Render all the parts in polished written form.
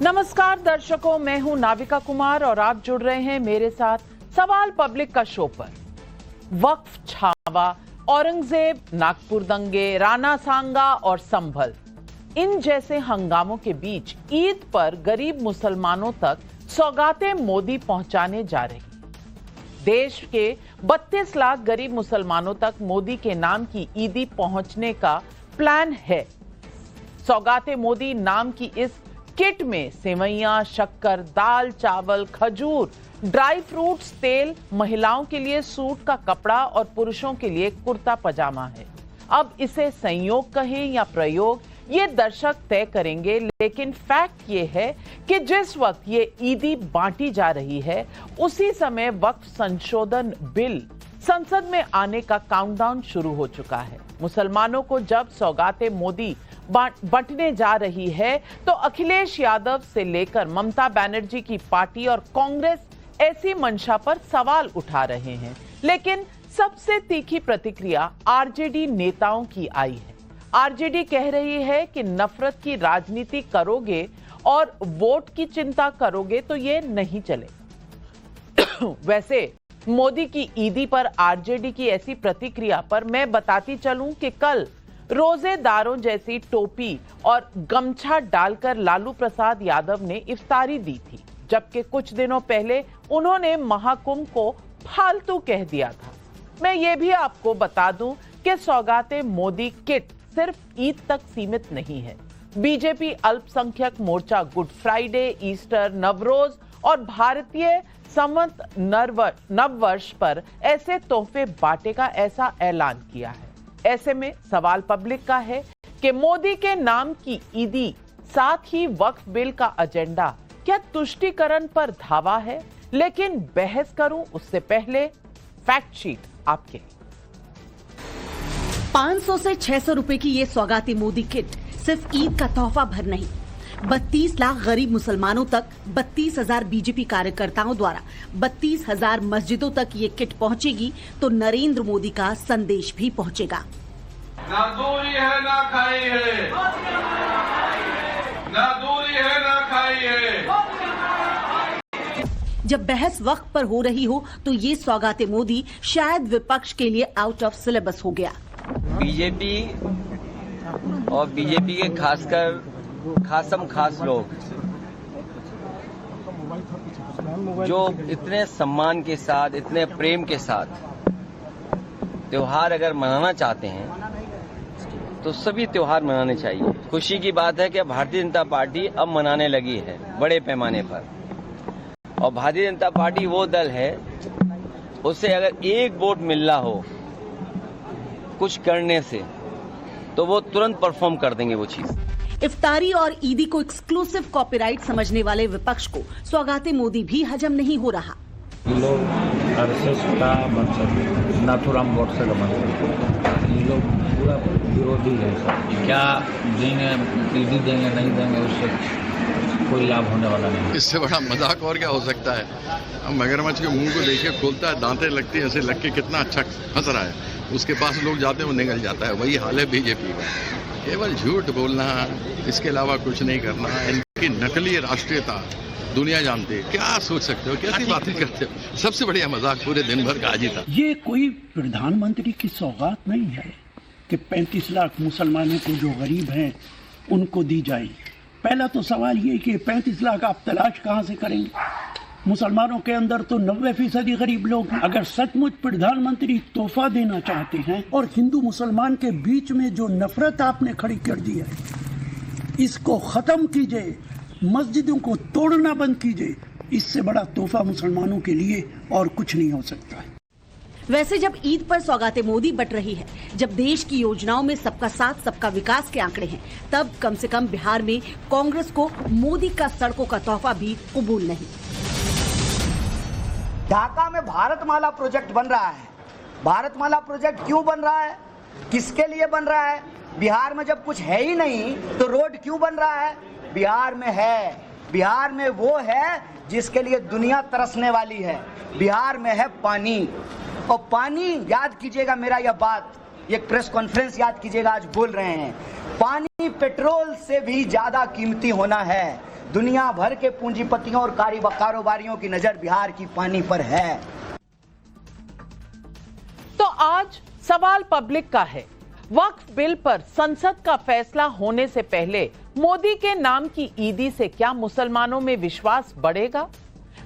नमस्कार दर्शकों, मैं हूं नाविका कुमार और आप जुड़ रहे हैं मेरे साथ सवाल पब्लिक का शो पर। वक्फ छावा, औरंगजेब, नागपुर दंगे, राणा सांगा और संभल, इन जैसे हंगामों के बीच ईद पर गरीब मुसलमानों तक सौगातें मोदी पहुंचाने जा रही। देश के 32 लाख गरीब मुसलमानों तक मोदी के नाम की ईदी पहुंचने का प्लान है। सौगातें मोदी नाम की इस किट में सेवइयां, शक्कर, दाल, चावल, खजूर, ड्राई फ्रूट्स, तेल, महिलाओं के लिए सूट का कपड़ा और पुरुषों के लिए कुर्ता पजामा है। अब इसे संयोग कहें या प्रयोग, ये दर्शक तय करेंगे, लेकिन फैक्ट ये है कि जिस वक्त ये ईदी बांटी जा रही है उसी समय वक्फ संशोधन बिल संसद में आने का काउंटडाउन शुरू हो चुका है। मुसलमानों को जब सौगातें मोदी बंटने जा रही है तो अखिलेश यादव से लेकर ममता बनर्जी की पार्टी और कांग्रेस ऐसी मंशा पर सवाल उठा रहे हैं। लेकिन सबसे तीखी प्रतिक्रिया आरजेडी नेताओं की आई है। आरजेडी कह रही है कि नफरत की राजनीति करोगे और वोट की चिंता करोगे तो ये नहीं चलेगा। वैसे मोदी की ईदी पर आरजेडी की ऐसी प्रतिक्रिया पर मैं बताती चलूं कि कल रोजेदारों जैसी टोपी और गमछा डालकर लालू प्रसाद यादव ने इफ्तारी दी थी, जबकि कुछ दिनों पहले उन्होंने महाकुंभ को फालतू कह दिया था। मैं ये भी आपको बता दूं कि सौगातें मोदी किट सिर्फ ईद तक सीमित नहीं है। बीजेपी अल्पसंख्यक मोर्चा गुड फ्राइडे, ईस्टर, नवरोज और भारतीय संवत नववर्ष पर ऐसे तोहफे बांटेगा, ऐसा ऐलान किया है। ऐसे में सवाल पब्लिक का है कि मोदी के नाम की ईदी साथ ही वक्फ बिल का एजेंडा क्या तुष्टीकरण पर धावा है? लेकिन बहस करूं उससे पहले फैक्ट शीट आपके। 500 से 600 रुपए की ये सौगाती मोदी किट सिर्फ ईद का तोहफा भर नहीं, 32 लाख गरीब मुसलमानों तक 32,000 बीजेपी कार्यकर्ताओं द्वारा 32,000 मस्जिदों तक ये किट पहुंचेगी तो नरेंद्र मोदी का संदेश भी पहुंचेगा। ना दूरी है ना खाई है, ना दूरी है ना खाई है। जब बहस वक्त पर हो रही हो तो ये सौगाते मोदी शायद विपक्ष के लिए आउट ऑफ सिलेबस हो गया। बीजेपी और बीजेपी के खासकर खास लोग जो इतने सम्मान के साथ, इतने प्रेम के साथ त्योहार अगर मनाना चाहते हैं तो सभी त्योहार मनाने चाहिए। खुशी की बात है कि भारतीय जनता पार्टी अब मनाने लगी है बड़े पैमाने पर, और भारतीय जनता पार्टी वो दल है उससे अगर एक वोट मिल रहा हो कुछ करने से तो वो तुरंत परफॉर्म कर देंगे वो चीज। इफ्तारी और ईदी को एक्सक्लूसिव कॉपीराइट समझने वाले विपक्ष को सौगाते मोदी भी हजम नहीं हो रहा। लोग आरएसएस का मतलब नाथुराम गोडसे का मतलब ये लोग पूरा विरोधी है सर। क्या देंगे, ईदी देंगे नहीं देंगे, उससे कोई लाभ होने वाला नहीं। इससे बड़ा मजाक और क्या हो सकता है? मगरमच्छ के मुंह को देखिए, खोलता है, दांतें लगती है, ऐसे लग के कितना अच्छा हंस रहा है। उसके पास लोग जाते हैं वो निकल जाता है। वही हाल है बीजेपी का, केवल झूठ बोलना, इसके अलावा कुछ नहीं करना। इनकी नकली राष्ट्रीयता दुनिया जानती है। क्या सोच सकते हो, कैसी बातें करते हो? सबसे बढ़िया मजाक पूरे दिन भर का आज ही था। ये कोई प्रधानमंत्री की सौगात नहीं है कि 35 लाख मुसलमानों को जो गरीब हैं उनको दी जाए। पहला तो सवाल ये कि 35 लाख आप तलाश कहाँ से करेंगे? मुसलमानों के अंदर तो 90% गरीब लोग हैं। अगर सचमुच प्रधानमंत्री तोहफा देना चाहते हैं और हिंदू मुसलमान के बीच में जो नफरत आपने खड़ी कर दी है इसको खत्म कीजिए, मस्जिदों को तोड़ना बंद कीजिए। इससे बड़ा तोहफा मुसलमानों के लिए और कुछ नहीं हो सकता है। वैसे जब ईद पर सौगाते मोदी बट रही है, जब देश की योजनाओं में सबका साथ सबका विकास के आंकड़े हैं, तब कम से कम बिहार में कांग्रेस को मोदी का सड़कों का तोहफा भी कबूल नहीं। ढाका में भारतमाला प्रोजेक्ट बन रहा है। भारतमाला प्रोजेक्ट क्यों बन रहा है, किसके लिए बन रहा है? बिहार में जब कुछ है ही नहीं तो रोड क्यों बन रहा है? बिहार में है, बिहार में वो है जिसके लिए दुनिया तरसने वाली है। बिहार में है पानी, और पानी, याद कीजिएगा मेरा यह बात, ये प्रेस कॉन्फ्रेंस याद कीजिएगा, आज बोल रहे हैं, पानी पेट्रोल से भी ज्यादा कीमती होना है। दुनिया भर के पूंजीपतियों और कारोबारियों की नजर बिहार की पानी पर है। तो आज सवाल पब्लिक का है, वक्फ बिल पर संसद का फैसला होने से पहले मोदी के नाम की ईदी से क्या मुसलमानों में विश्वास बढ़ेगा?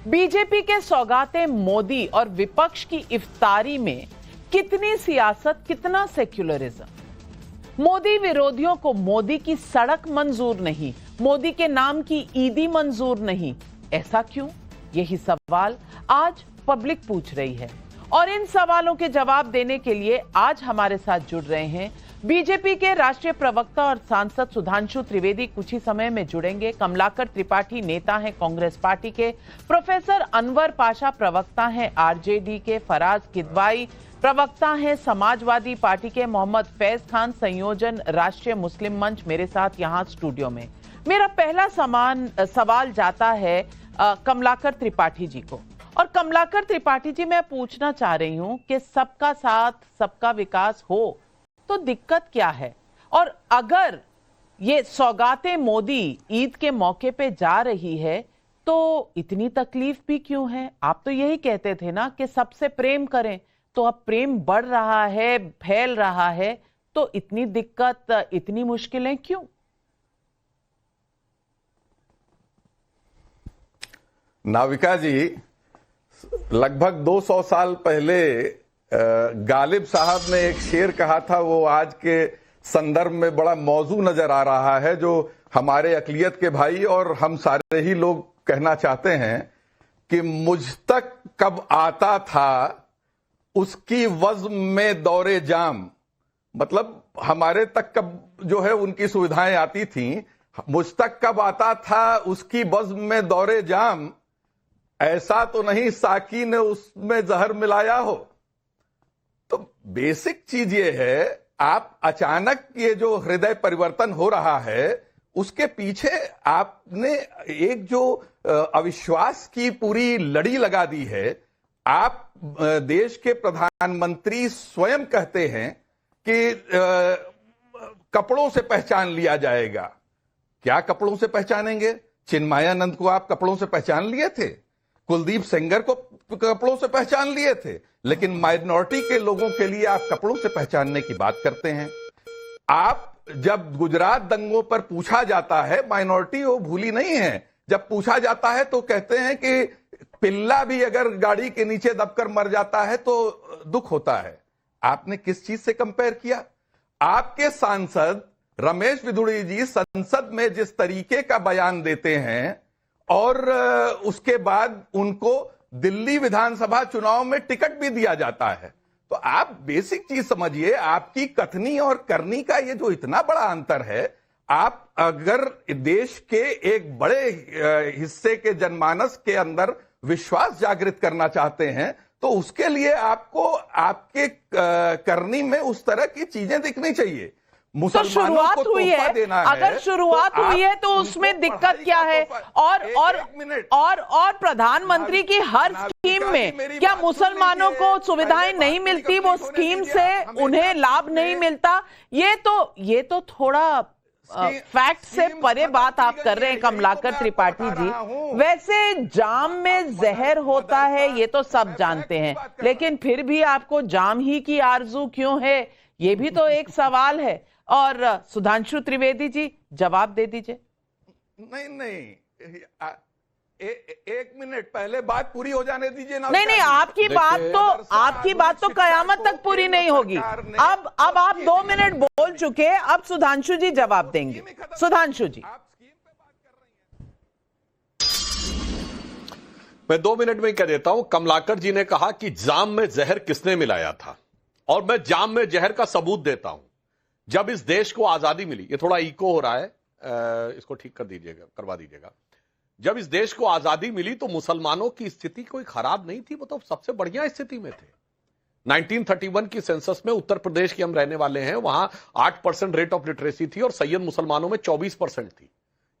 बीजेपी के सौगाते मोदी और विपक्ष की इफ्तारी में कितनी सियासत, कितना सेक्युलरिज्म? मोदी विरोधियों को मोदी की सड़क मंजूर नहीं, मोदी के नाम की ईदी मंजूर नहीं, ऐसा क्यों? यही सवाल आज पब्लिक पूछ रही है। और इन सवालों के जवाब देने के लिए आज हमारे साथ जुड़ रहे हैं बीजेपी के राष्ट्रीय प्रवक्ता और सांसद सुधांशु त्रिवेदी, कुछ ही समय में जुड़ेंगे। कमलाकर त्रिपाठी नेता हैं कांग्रेस पार्टी के, प्रोफेसर अनवर पाशा प्रवक्ता हैं आरजेडी के, फराज किदवाई प्रवक्ता हैं समाजवादी पार्टी के, मोहम्मद फैज खान संयोजन राष्ट्रीय मुस्लिम मंच मेरे साथ यहां स्टूडियो में। मेरा पहला सवाल जाता है कमलाकर त्रिपाठी जी को। और कमलाकर त्रिपाठी जी, मैं पूछना चाह रही हूं कि सबका साथ सबका विकास हो तो दिक्कत क्या है? और अगर ये सौगाते मोदी ईद के मौके पे जा रही है तो इतनी तकलीफ भी क्यों है? आप तो यही कहते थे ना कि सबसे प्रेम करें, तो अब प्रेम बढ़ रहा है, फैल रहा है, तो इतनी दिक्कत, इतनी मुश्किलें क्यों? नाविका जी, लगभग 200 साल पहले गालिब साहब ने एक शेर कहा था, वो आज के संदर्भ में बड़ा मौजू नजर आ रहा है, जो हमारे अकलियत के भाई और हम सारे ही लोग कहना चाहते हैं कि मुझ तक कब आता था उसकी वज़्म में दौरे जाम। मतलब हमारे तक कब जो है उनकी सुविधाएं आती थीं, मुझ तक कब आता था उसकी वज़्म में दौरे जाम, ऐसा तो नहीं साकी ने उसमें जहर मिलाया हो। तो बेसिक चीज ये है, आप अचानक ये जो हृदय परिवर्तन हो रहा है उसके पीछे आपने एक जो अविश्वास की पूरी लड़ी लगा दी है। आप देश के प्रधानमंत्री स्वयं कहते हैं कि कपड़ों से पहचान लिया जाएगा। क्या कपड़ों से पहचानेंगे? चिन्मयानंद को आप कपड़ों से पहचान लिए थे, कुलदीप सेंगर को कपड़ों से पहचान लिए थे, लेकिन माइनॉरिटी के लोगों के लिए आप कपड़ों से पहचानने की बात करते हैं। आप जब गुजरात दंगों पर पूछा जाता है, माइनॉरिटी वो भूली नहीं है, जब पूछा जाता है तो कहते हैं कि पिल्ला भी अगर गाड़ी के नीचे दबकर मर जाता है तो दुख होता है। आपने किस चीज से कंपेयर किया? आपके सांसद रमेश विधुड़ी जी संसद में जिस तरीके का बयान देते हैं और उसके बाद उनको दिल्ली विधानसभा चुनाव में टिकट भी दिया जाता है, तो आप बेसिक चीज समझिए, आपकी कथनी और करनी का ये जो इतना बड़ा अंतर है। आप अगर देश के एक बड़े हिस्से के जनमानस के अंदर विश्वास जागृत करना चाहते हैं तो उसके लिए आपको आपके करनी में उस तरह की चीजें दिखनी चाहिए। तो शुरुआत हुई है, अगर शुरुआत हुई है तो उसमें दिक्कत क्या है? और प्रधानमंत्री की हर स्कीम में क्या मुसलमानों को सुविधाएं नहीं मिलती? वो स्कीम से उन्हें लाभ नहीं मिलता? ये तो थोड़ा फैक्ट से परे बात आप कर रहे हैं कमलाकर त्रिपाठी जी। वैसे जाम में जहर होता है ये तो सब जानते हैं, लेकिन फिर भी आपको जाम ही की आरजू क्यों है? ये भी तो एक सवाल है। और सुधांशु त्रिवेदी जी जवाब दे दीजिए। नहीं, एक मिनट पहले बात पूरी हो जाने दीजिए ना। नहीं, आपकी बात तो कयामत तक पूरी नहीं होगी। अब आप 2 मिनट बोल चुके, अब सुधांशु जी जवाब देंगे। सुधांशु जी, मैं 2 मिनट में ही कह देता हूं। कमलाकर जी ने कहा कि जाम में जहर किसने मिलाया था, और मैं जाम में जहर का सबूत देता हूं। जब इस देश को आजादी मिली, ये थोड़ा इको हो रहा है, इसको ठीक करवा दीजिएगा। जब इस देश को आजादी मिली तो मुसलमानों की स्थिति कोई खराब नहीं थी, वो तो सबसे बढ़िया स्थिति में थे। 1931 की सेंसस में उत्तर प्रदेश के हम रहने वाले हैं, वहां 8% रेट ऑफ लिटरेसी थी और सैयद मुसलमानों में 24% थी।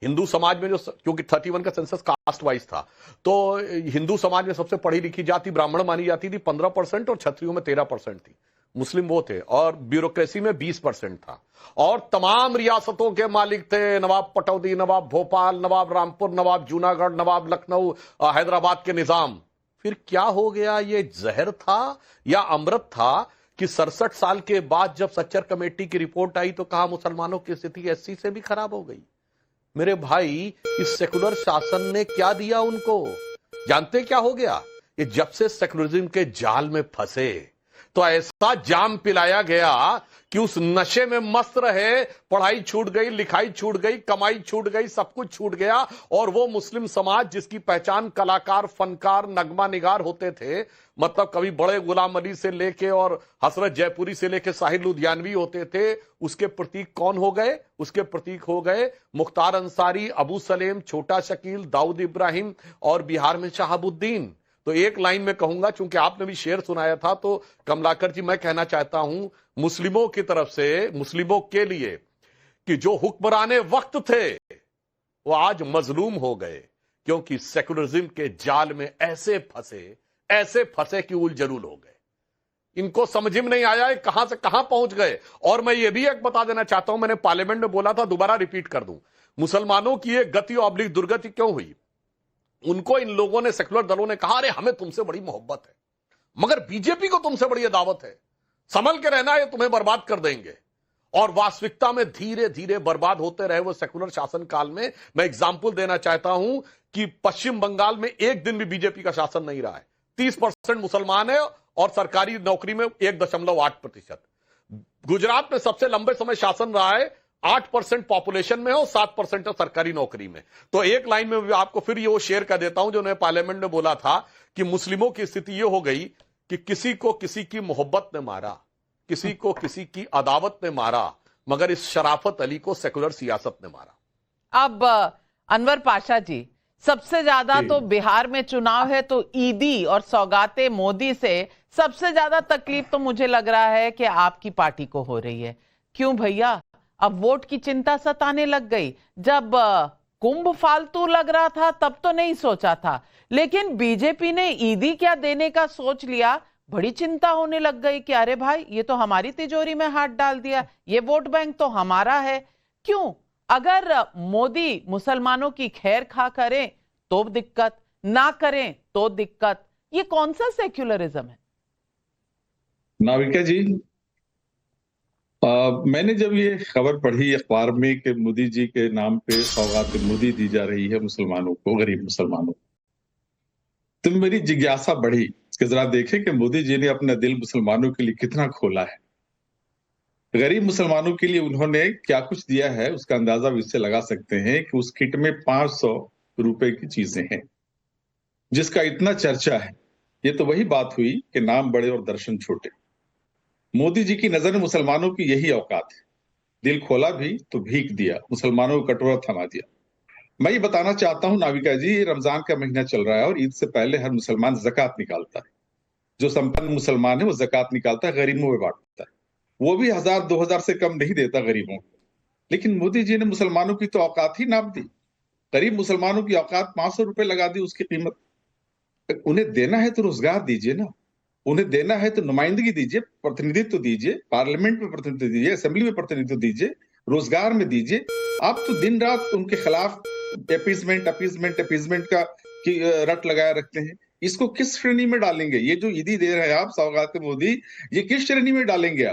हिंदू समाज में जो, क्योंकि 31 का सेंसस कास्ट वाइज था, तो हिंदू समाज में सबसे पढ़ी लिखी जाति ब्राह्मण मानी जाती थी 15% और क्षत्रियों में 13% थी। मुस्लिम वो थे और ब्यूरोक्रेसी में 20% था और तमाम रियासतों के मालिक थे, नवाब पटौदी, नवाब भोपाल, नवाब रामपुर, नवाब जूनागढ़, नवाब लखनऊ, हैदराबाद के निजाम। फिर क्या हो गया? ये जहर था या अमृत था कि 67 साल के बाद जब सच्चर कमेटी की रिपोर्ट आई तो कहा मुसलमानों की स्थिति 80 से भी खराब हो गई। मेरे भाई, इस सेकुलर शासन ने क्या दिया उनको? जानते क्या हो गया? ये जब से सेकुलरिज्म के जाल में फंसे तो ऐसा जाम पिलाया गया कि उस नशे में मस्त रहे, पढ़ाई छूट गई, लिखाई छूट गई, कमाई छूट गई, सब कुछ छूट गया। और वो मुस्लिम समाज जिसकी पहचान कलाकार, फनकार, नगमा निगार होते थे, मतलब कभी बड़े गुलाम अली से लेके और हसरत जयपुरी से लेके साहिर लुधियानवी होते थे, उसके प्रतीक कौन हो गए? उसके प्रतीक हो गए मुख्तार अंसारी, अबू सलेम, छोटा शकील, दाऊद इब्राहिम और बिहार में शहाबुद्दीन। तो एक लाइन में कहूंगा, चूंकि आपने भी शेर सुनाया था, तो कमलाकर जी मैं कहना चाहता हूं मुस्लिमों की तरफ से, मुस्लिमों के लिए, कि जो हुक्मराने वक्त थे वो आज मजलूम हो गए, क्योंकि सेकुलरिज्म के जाल में ऐसे फंसे कि उलझलूल हो गए। इनको समझ में नहीं आया कहां से कहां पहुंच गए। और मैं ये भी एक बता देना चाहता हूं, मैंने पार्लियामेंट में बोला था, दोबारा रिपीट कर दूं, मुसलमानों की एक गति ऑब्लिक दुर्गति क्यों हुई? उनको इन लोगों ने, सेकुलर दलों ने कहा, अरे हमें तुमसे बड़ी मोहब्बत है, मगर बीजेपी को तुमसे बड़ी दावत है, संभल के रहना, ये तुम्हें बर्बाद कर देंगे। और वास्तविकता में धीरे धीरे बर्बाद होते रहे वो सेकुलर शासन काल में। मैं एग्जाम्पल देना चाहता हूं कि पश्चिम बंगाल में एक दिन भी बीजेपी का शासन नहीं रहा है। 30% मुसलमान है और सरकारी नौकरी में 1.8%। गुजरात में सबसे लंबे समय शासन रहा है, 8% पॉपुलेशन में हो, 7% सरकारी नौकरी में। तो एक लाइन में भी आपको फिर ये वो शेयर कर देता हूं जो उन्होंने पार्लियामेंट में बोला था कि मुस्लिमों की स्थिति ये हो गई कि किसी को किसी की मोहब्बत ने मारा, किसी को किसी की अदावत ने मारा, मगर इस शराफत अली को सेकुलर सियासत ने मारा। अब अनवर पाशा जी, सबसे ज्यादा तो बिहार में चुनाव है तो ईदी और सौगाते मोदी से सबसे ज्यादा तकलीफ तो मुझे लग रहा है कि आपकी पार्टी को हो रही है। क्यों भैया? अब वोट की चिंता सताने लग गई। जब कुंभ फालतू लग रहा था तब तो नहीं सोचा था, लेकिन बीजेपी ने ईदी क्या देने का सोच लिया, बड़ी चिंता होने लग गई कि अरे भाई ये तो हमारी तिजोरी में हाथ डाल दिया, ये वोट बैंक तो हमारा है। क्यों? अगर मोदी मुसलमानों की खैर खा करें तो दिक्कत, ना करें तो दिक्कत। ये कौन सा सेक्युलरिज्म है? नाविका जी, मैंने जब ये खबर पढ़ी अखबार में कि मोदी जी के नाम पे सौगात मोदी दी जा रही है मुसलमानों को, गरीब मुसलमानों, तो मेरी जिज्ञासा बढ़ी कि जरा देखें कि मोदी जी ने अपना दिल मुसलमानों के लिए कितना खोला है। गरीब मुसलमानों के लिए उन्होंने क्या कुछ दिया है उसका अंदाजा भी इससे लगा सकते हैं कि उस किट में 500 रुपए की चीजें हैं, जिसका इतना चर्चा है। ये तो वही बात हुई कि नाम बड़े और दर्शन छोटे। मोदी जी की नजर में मुसलमानों की यही औकात है, दिल खोला भी तो भीख दिया, मुसलमानों को कटोरा थमा दिया। मैं ये बताना चाहता हूं नाविका जी, रमजान का महीना चल रहा है और ईद से पहले हर मुसलमान ज़कात निकालता है। जो संपन्न मुसलमान है वो ज़कात निकालता है, गरीबों में बांटता है, वो भी 1000-2000 से कम नहीं देता गरीबों को। लेकिन मोदी जी ने मुसलमानों की तो औकात ही नाप दी। गरीब मुसलमानों की औकात 500 रुपए लगा दी उसकी कीमत। उन्हें देना है तो रोजगार दीजिए ना, उन्हें देना है तो नुमाइंदगी दीजिए, प्रतिनिधित्व दीजिए, पार्लियामेंट में प्रतिनिधित्व दीजिए, असेंबली में प्रतिनिधित्व दीजिए, रोजगार में दीजिए। आप तो दिन रात उनके खिलाफ अपीजमेंट का रट लगाए रखते हैं। इसको किस श्रेणी में डालेंगे? ये जो ईदी दे रहे हैं आप, सौगात मोदी, ये किस श्रेणी में डालेंगे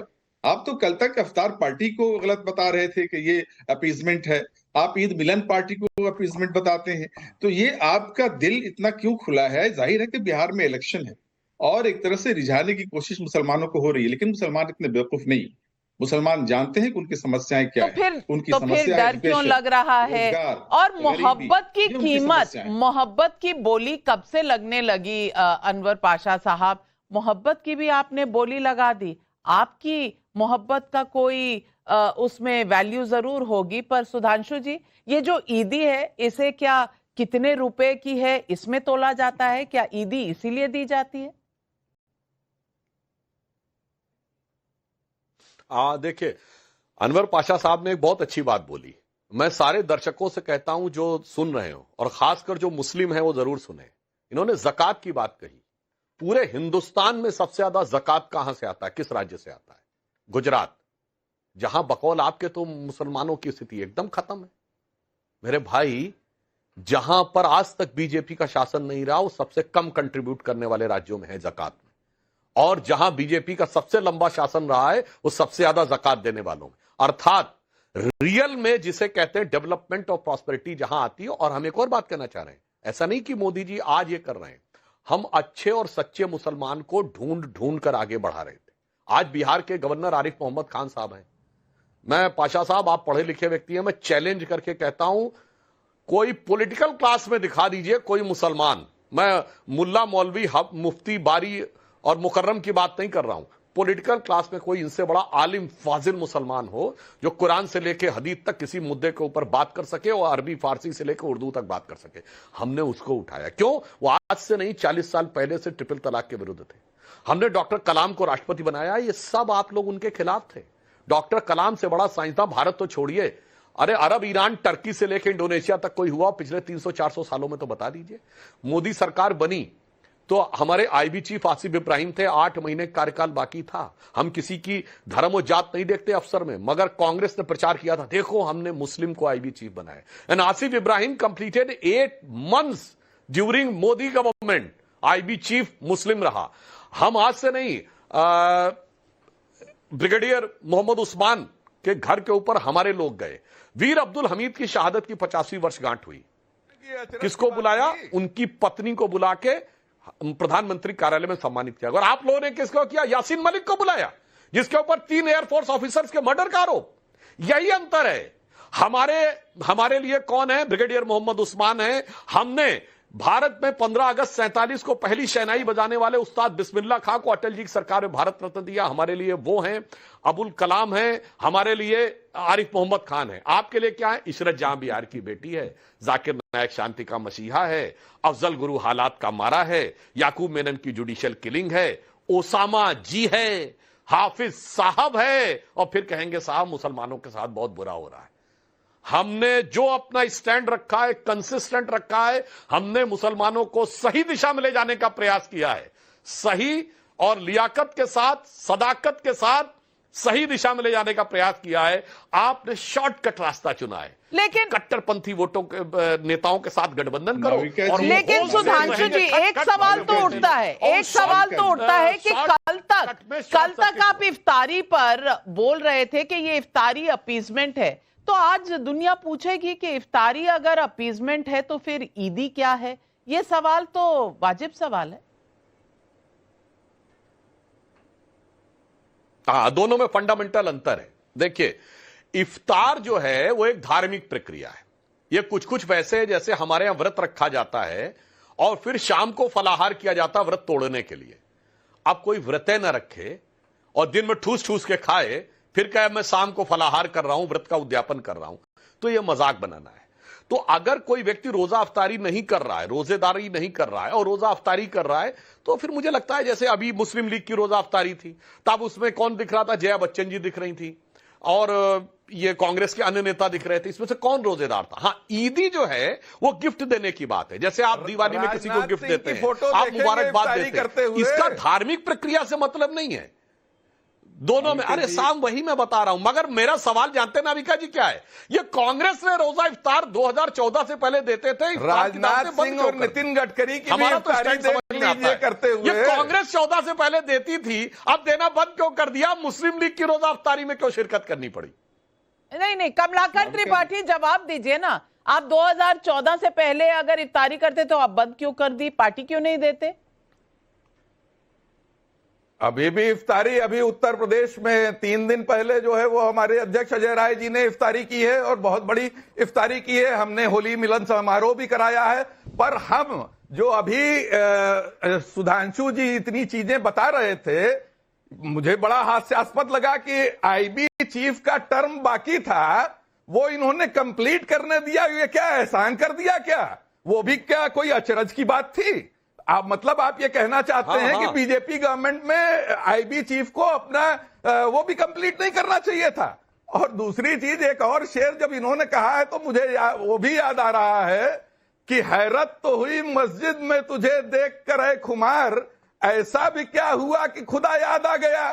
आप तो कल तक अफ्तार पार्टी को गलत बता रहे थे कि ये अपीजमेंट है, आप ईद मिलन पार्टी को अपीजमेंट बताते हैं। तो ये आपका दिल इतना क्यों खुला है? जाहिर है कि बिहार में इलेक्शन है और एक तरह से रिझाने की कोशिश मुसलमानों को हो रही है, लेकिन मुसलमान इतने बेवकूफ नहीं। मुसलमान जानते हैं कि उनकी समस्याएं क्या है, उनकी फिर डर क्यों लग रहा है? और मोहब्बत की कीमत, मोहब्बत की बोली कब से लगने लगी अनवर पाशा साहब? मोहब्बत की भी आपने बोली लगा दी। आपकी मोहब्बत का कोई उसमें वैल्यू जरूर होगी, पर सुधांशु जी, ये जो ईदी है इसे क्या कितने रुपए की है इसमें तोला जाता है? क्या ईदी इसीलिए दी जाती है? देखिए, अनवर पाशा साहब ने एक बहुत अच्छी बात बोली। मैं सारे दर्शकों से कहता हूं जो सुन रहे हो, और खासकर जो मुस्लिम हैं वो जरूर सुने। इन्होंने ज़कात की बात कही। पूरे हिंदुस्तान में सबसे ज्यादा ज़कात कहां से आता है, किस राज्य से आता है? गुजरात, जहां बकौल आपके तो मुसलमानों की स्थिति एकदम खत्म है। मेरे भाई, जहां पर आज तक बीजेपी का शासन नहीं रहा, वो सबसे कम कंट्रीब्यूट करने वाले राज्यों में है ज़कात में, और जहां बीजेपी का सबसे लंबा शासन रहा है, वो सबसे ज्यादा ज़कात देने वालों में। अर्थात रियल में जिसे कहते हैं डेवलपमेंट और प्रॉस्पेरिटी जहां आती है। और हम एक और बात कहना चाह रहे हैं, ऐसा नहीं कि मोदी जी आज ये कर रहे हैं, हम अच्छे और सच्चे मुसलमान को ढूंढ ढूंढ कर आगे बढ़ा रहे थे। आज बिहार के गवर्नर आरिफ मोहम्मद खान साहब हैं। मैं, पाशा साहब, आप पढ़े लिखे व्यक्ति हैं, मैं चैलेंज करके कहता हूं, कोई पॉलिटिकल क्लास में दिखा दीजिए कोई मुसलमान, मैं मुल्ला मौलवी मुफ्ती बारी और मुकर्रम की बात नहीं कर रहा हूं, पॉलिटिकल क्लास में कोई इनसे बड़ा आलिम फाजिल मुसलमान हो जो कुरान से लेकर हदीस तक किसी मुद्दे के ऊपर बात कर सके और अरबी फारसी से लेकर उर्दू तक बात कर सके, हमने उसको उठाया। क्यों? वो आज से नहीं, 40 साल पहले से ट्रिपल तलाक के विरुद्ध थे। हमने डॉक्टर कलाम को राष्ट्रपति बनाया, ये सब आप लोग उनके खिलाफ थे। डॉक्टर कलाम से बड़ा साइंसदान भारत तो छोड़िए, अरे अरब, ईरान, टर्की से लेकर इंडोनेशिया तक कोई हुआ पिछले 300-400 सालों में तो बता दीजिए। मोदी सरकार बनी तो हमारे आईबी चीफ आसिफ इब्राहिम थे, 8 महीने कार्यकाल बाकी था। हम किसी की धर्म और जात नहीं देखते अफसर में, मगर कांग्रेस ने प्रचार किया था, देखो हमने मुस्लिम को आईबी चीफ बनाया। And Asif Ibrahim completed 8 months during Modi government, IB chief Muslim रहा। हम आज से नहीं, ब्रिगेडियर मोहम्मद उस्मान के घर के ऊपर हमारे लोग गए। वीर अब्दुल हमीद की शहादत की 50वीं वर्षगांठ हुई, किसको बुलाया? उनकी पत्नी को बुला के प्रधानमंत्री कार्यालय में सम्मानित किया। और आप लोगों ने किसको किया? यासीन मलिक को बुलाया, जिसके ऊपर 3 एयरफोर्स ऑफिसर्स के मर्डर का आरोप। यही अंतर है। हमारे लिए कौन है? ब्रिगेडियर मोहम्मद उस्मान है। हमने भारत में 15 अगस्त 47 को पहली शहनाई बजाने वाले उस्ताद बिस्मिल्लाह खां को अटल जी की सरकार में भारत रत्न दिया, हमारे लिए वो हैं। अबुल कलाम है, हमारे लिए आरिफ मोहम्मद खान है। आपके लिए क्या है? इशरत जहां बिहार की बेटी है, जाकिर नायक शांति का मसीहा है, अफजल गुरु हालात का मारा है, याकूब मेनन की जुडिशियल किलिंग है, ओसामा जी है, हाफिज साहब है, और फिर कहेंगे साहब मुसलमानों के साथ बहुत बुरा हो रहा है। हमने जो अपना स्टैंड रखा है, कंसिस्टेंट रखा है, हमने मुसलमानों को सही दिशा में ले जाने का प्रयास किया है, सही और लियाकत के साथ, सदाकत के साथ सही दिशा में ले जाने का प्रयास किया है। आपने शॉर्टकट रास्ता चुना है, लेकिन कट्टरपंथी वोटों के नेताओं के साथ गठबंधन करो। और लेकिन सुधांशु जी, एक सवाल तो उठता है, एक सवाल तो उठता है कि कल तक आप इफ्तारी पर बोल रहे थे कि ये इफ्तारी अपीजमेंट है, तो आज दुनिया पूछेगी कि इफ्तारी अगर अपीजमेंट है तो फिर ईदी क्या है? ये सवाल तो वाजिब सवाल है। हाँ, दोनों में फंडामेंटल अंतर है। देखिए, इफ्तार जो है वो एक धार्मिक प्रक्रिया है। ये कुछ वैसे है जैसे हमारे यहां व्रत रखा जाता है और फिर शाम को फलाहार किया जाता है व्रत तोड़ने के लिए। अब कोई व्रते न रखे और दिन में ठूस ठूस के खाए, फिर कहे मैं शाम को फलाहार कर रहा हूं, व्रत का उद्यापन कर रहा हूं, तो यह मजाक बनाना है। तो अगर कोई व्यक्ति रोजा अफ्तारी नहीं कर रहा है, रोजेदारी नहीं कर रहा है और रोजा अफ्तारी कर रहा है, तो फिर मुझे लगता है जैसे अभी मुस्लिम लीग की रोजा अफ्तारी थी, तब उसमें कौन दिख रहा था? जया बच्चन जी दिख रही थी और ये कांग्रेस के अन्य नेता दिख रहे थे। इसमें से कौन रोजेदार था? हाँ, ईदी जो है वो गिफ्ट देने की बात है। जैसे आप दिवाली में किसी को गिफ्ट देते हैं, आप मुबारकबाद देते हैं, इसका धार्मिक प्रक्रिया से मतलब नहीं है। दोनों में, अरे साम वही मैं बता रहा हूं। मगर मेरा सवाल जानते नाविका जी क्या है? ये कांग्रेस ने रोजा इफ्तार 2014 से पहले देते थे, राजनाथ सिंह और नितिन गडकरी की हमारा तो स्टैंड समझ में आता है। करते हुए ये कांग्रेस 14 से पहले देती थी, अब देना बंद क्यों कर दिया? मुस्लिम लीग की रोजा इफ्तारी में क्यों शिरकत करनी पड़ी? नहीं, कमलाकर त्रिपाठी जवाब दीजिए ना। आप 2014 से पहले अगर इफ्तारी करते तो आप बंद क्यों कर दी? पार्टी क्यों नहीं देते? अभी भी इफ्तारी, अभी उत्तर प्रदेश में 3 दिन पहले जो है वो हमारे अध्यक्ष अजय राय जी ने इफ्तारी की है और बहुत बड़ी इफ्तारी की है। हमने होली मिलन समारोह भी कराया है। पर हम जो अभी सुधांशु जी इतनी चीजें बता रहे थे, मुझे बड़ा हास्यास्पद लगा कि आईबी चीफ का टर्म बाकी था, वो इन्होंने कंप्लीट करने दिया। ये क्या एहसान कर दिया क्या? वो भी क्या कोई अचरज की बात थी? आप मतलब आप ये कहना चाहते हैं कि बीजेपी गवर्नमेंट में आईबी चीफ को अपना वो भी कंप्लीट नहीं करना चाहिए था? और दूसरी चीज, एक और शेर जब इन्होंने कहा है तो मुझे वो भी याद आ रहा है कि हैरत तो हुई मस्जिद में तुझे देख कर है खुमार, ऐसा भी क्या हुआ कि खुदा याद आ गया?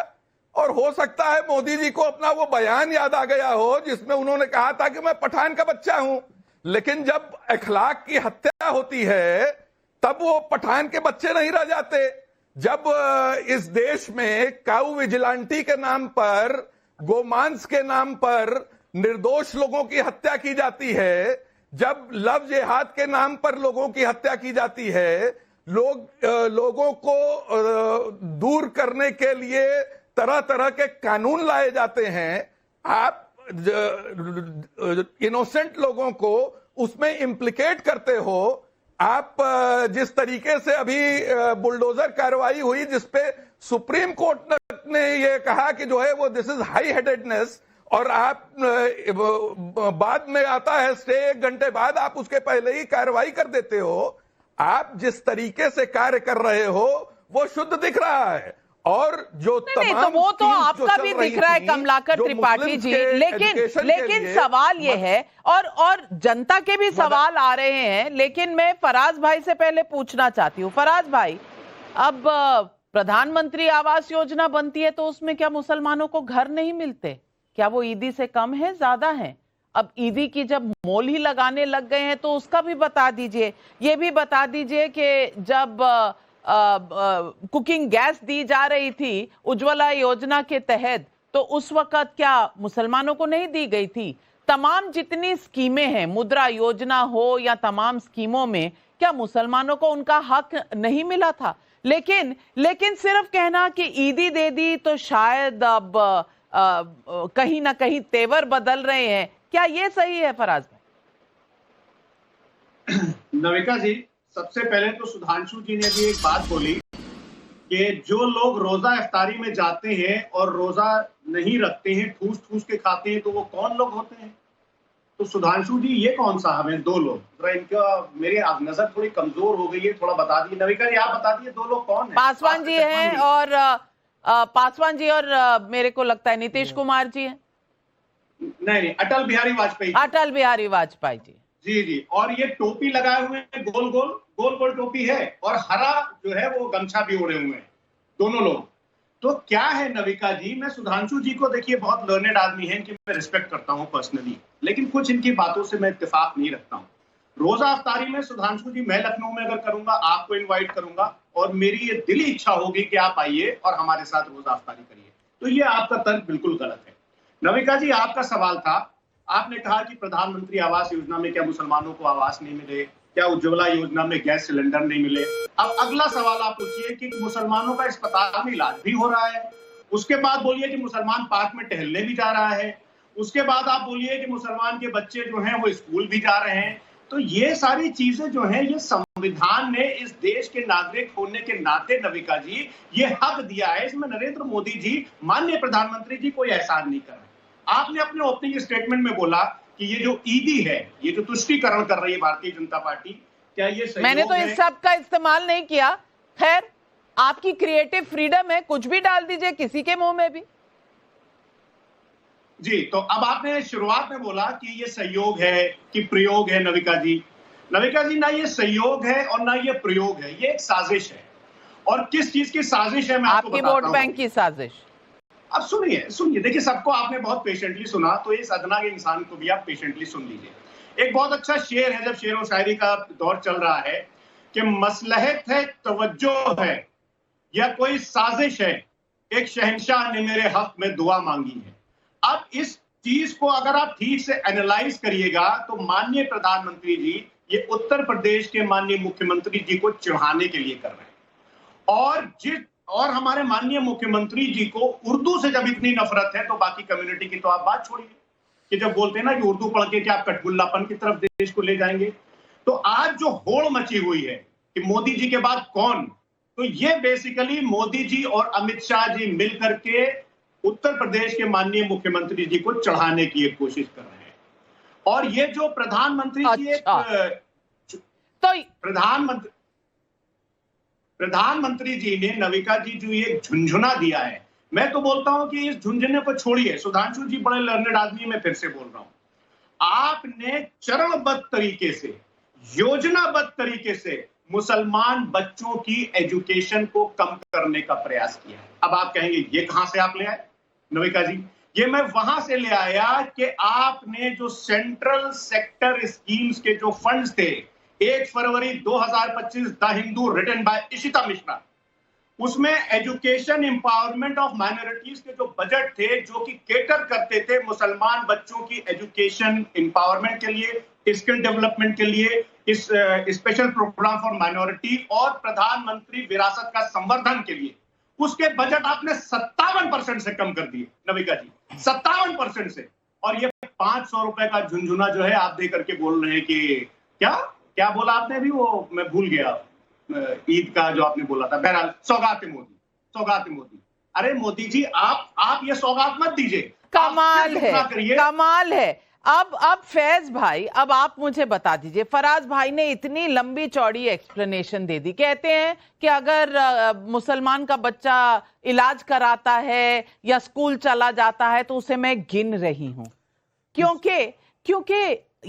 और हो सकता है मोदी जी को अपना वो बयान याद आ गया हो जिसमें उन्होंने कहा था कि मैं पठान का बच्चा हूं, लेकिन जब अखलाक की हत्या होती है तब वो पठान के बच्चे नहीं रह जाते। जब इस देश में काऊ विजिलेंटी के नाम पर, गोमांस के नाम पर निर्दोष लोगों की हत्या की जाती है, जब लव जिहाद के नाम पर लोगों की हत्या की जाती है, लोगों को दूर करने के लिए तरह तरह के कानून लाए जाते हैं, आप इनोसेंट लोगों को उसमें इम्प्लिकेट करते हो। आप जिस तरीके से अभी बुलडोजर कार्रवाई हुई जिसपे सुप्रीम कोर्ट ने ये कहा कि जो है वो दिस इज हाई हेडेडनेस, और आप बाद में आता है स्टे 1 घंटे बाद, आप उसके पहले ही कार्रवाई कर देते हो। आप जिस तरीके से कार्य कर रहे हो वो शुद्ध दिख रहा है। और जो नहीं, तो वो तो आपका भी दिख रहा है कमलाकर त्रिपाठी जी, लेकिन सवाल ये है, और जनता के भी सवाल आ रहे हैं, लेकिन मैं फराज भाई से पहले पूछना चाहती हूँ। फराज भाई, अब प्रधानमंत्री आवास योजना बनती है तो उसमें क्या मुसलमानों को घर नहीं मिलते? क्या वो ईदी से कम है, ज्यादा है? अब ईदी की जब मोल ही लगाने लग गए हैं तो उसका भी बता दीजिए। ये भी बता दीजिए कि जब कुकिंग गैस दी जा रही थी उज्ज्वला योजना के तहत, तो उस वक्त क्या मुसलमानों को नहीं दी गई थी? तमाम जितनी स्कीमें हैं, मुद्रा योजना हो या तमाम स्कीमों में, क्या मुसलमानों को उनका हक नहीं मिला था? लेकिन सिर्फ कहना कि ईदी दे दी तो शायद अब कहीं ना कहीं तेवर बदल रहे हैं, क्या ये सही है फराज भाई? नविका जी, सबसे पहले तो सुधांशु जी ने भी एक बात बोली कि जो लोग रोजा इफ्तारी में जाते हैं और रोजा नहीं रखते हैं, ठूस ठूस के खाते हैं, तो वो कौन लोग होते हैं? तो सुधांशु जी, ये कौन सा हमें 2 लोग, जरा इनका मेरी नजर थोड़ी कमजोर हो गई है, थोड़ा बता दीजिए। नविका जी, आप बता दिए 2 लोग कौन है? पासवान जी हैं, और पासवान जी, और मेरे को लगता है नीतीश कुमार जी हैं। नहीं, अटल बिहारी वाजपेयी। अटल बिहारी वाजपेयी जी। जी जी, और ये टोपी लगाए हुए हैं, गोल गोल टोपी है, और हरा जो है वो गमछा भी ओढ़े हुए हैं दोनों लोग। तो क्या है नविका जी, मैं सुधांशु जी को, देखिए बहुत लर्नेड आदमी है, इनकी मैं रिस्पेक्ट करता हूं पर्सनली, लेकिन कुछ इनकी बातों से मैं इत्तेफाक नहीं रखता हूं। रोजा अफ्तारी में सुधांशु जी, मैं लखनऊ में अगर करूंगा, आपको इन्वाइट करूंगा, और मेरी ये दिली इच्छा होगी कि आप आइए और हमारे साथ रोजा अफ्तारी करिए, तो ये आपका तर्क बिल्कुल गलत है। नविका जी, आपका सवाल था, आपने कहा कि प्रधानमंत्री आवास योजना में क्या मुसलमानों को आवास नहीं मिले, क्या उज्ज्वला योजना में गैस सिलेंडर नहीं मिले। अब अगला सवाल आप पूछिए कि मुसलमानों का अस्पताल में इलाज भी हो रहा है, उसके बाद बोलिए कि मुसलमान पार्क में टहलने भी जा रहा है, उसके बाद आप बोलिए कि मुसलमान के बच्चे जो हैं वो स्कूल भी जा रहे हैं। तो ये सारी चीजें जो हैं, ये संविधान ने इस देश के नागरिक होने के नाते नविका जी ये हक दिया है। इसमें नरेंद्र मोदी जी, माननीय प्रधानमंत्री जी, कोई एहसान नहीं कर रहे। आपने अपने ओपनिंग स्टेटमेंट में बोला कि ये जो ईदी है, ये जो तुष्टीकरण कर रही है भारतीय जनता पार्टी, क्या ये सही? मैंने तो इस सब का इस्तेमाल नहीं किया। खैर, आपकी क्रिएटिव फ्रीडम है, कुछ भी डाल दीजिए किसी के मुंह में भी। जी, तो अब आपने शुरुआत में बोला कि ये सहयोग है कि प्रयोग है। नविका जी, ना ये सहयोग है और ना ये प्रयोग है, ये एक साजिश है। और किस चीज की साजिश है मैं आपको बताता हूं। आपकी वोट बैंक की साजिश। अब सुनिए, देखिए, सबको आपने बहुत पेशेंटली सुना, तो इस अदना के इंसान को भी आप पेशेंटली सुन लीजिए। एक बहुत अच्छा शेर है, जब शेर व शायरी का दौर चल रहा है, कि मसलहत है, तवज्जो है, या कोई साजिश है, एक शहंशाह ने मेरे हक में दुआ मांगी है। अब इस चीज को अगर आप ठीक से एनालाइज करिएगा तो माननीय प्रधानमंत्री जी ये उत्तर प्रदेश के माननीय मुख्यमंत्री जी को चिढ़ाने के लिए कर रहे हैं। और हमारे माननीय मुख्यमंत्री जी को उर्दू से जब इतनी नफरत है तो बाकी कम्युनिटी की तो आप बात छोड़िए, कि जब बोलते हैं ना कि उर्दू पढ़ के क्या आप कटगुल्लापन की तरफ देश को ले जाएंगे। तो आज जो होड़ मची हुई है कि मोदी जी के बाद कौन, तो ये बेसिकली मोदी जी और अमित शाह जी मिलकर के उत्तर प्रदेश के माननीय मुख्यमंत्री जी को चढ़ाने की एक कोशिश कर रहे हैं। और ये जो प्रधानमंत्री जी प्रधानमंत्री जी ने नविका जी जो ये झुंझुना दिया है, मैं तो बोलता हूं कि इस झुंझुने को छोड़िए। सुधांशु जी बड़े लर्नेड आदमी, मैं फिर से बोल रहा हूं, आपने चरणबद्ध तरीके से, योजनाबद्ध तरीके से मुसलमान बच्चों की एजुकेशन को कम करने का प्रयास किया है। अब आप कहेंगे ये कहां से आप ले आए नविका जी? ये मैं वहां से ले आया कि आपने जो सेंट्रल सेक्टर स्कीम्स के जो फंड्स थे 1 फरवरी 2025 the Hindu written by Ishita Mishra, उसमें एजुकेशन एम्पावरमेंट ऑफ माइनॉरिटीज के जो बजट थे जो कि केटर करते थे मुसलमान बच्चों की एजुकेशन एम्पावरमेंट के लिए, स्किल डेवलपमेंट के लिए, इस स्पेशल प्रोग्राम फॉर माइनॉरिटी और प्रधानमंत्री विरासत का संवर्धन के लिए, उसके बजट आपने 57% से कम कर दिए नविका जी, 57% से। और ये 500 रुपए का झुंझुना जो है आप दे करके बोल रहे हैं कि क्या बोला आपने भी, वो मैं भूल गया, ईद का जो आपने बोला था, बहरहाल सौगात मोदी। अरे मोदी जी आप ये सौगात मत दीजिए, कमाल है। अब फैज भाई, अब आप मुझे बता दीजिए, फराज भाई ने इतनी लंबी चौड़ी एक्सप्लेनेशन दे दी, कहते हैं कि अगर मुसलमान का बच्चा इलाज कराता है या स्कूल चला जाता है तो उसे मैं गिन रही हूं, क्योंकि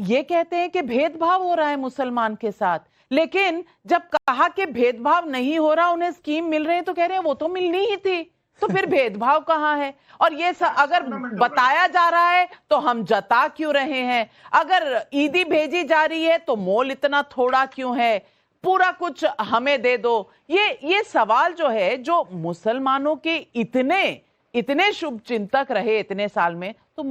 ये कहते हैं कि भेदभाव हो रहा है मुसलमान के साथ। लेकिन जब कहा कि भेदभाव नहीं हो रहा, उन्हें स्कीम मिल रही है, तो कह रहे हैं वो तो मिलनी ही थी, तो फिर भेदभाव कहां है? और ये अगर बताया जा रहा है तो हम जता क्यों रहे हैं? अगर ईदी भेजी जा रही है तो मोल इतना थोड़ा क्यों है? पूरा कुछ हमें दे दो। ये सवाल जो है, जो मुसलमानों के इतने शुभ चिंतक रहे इतने साल में, तो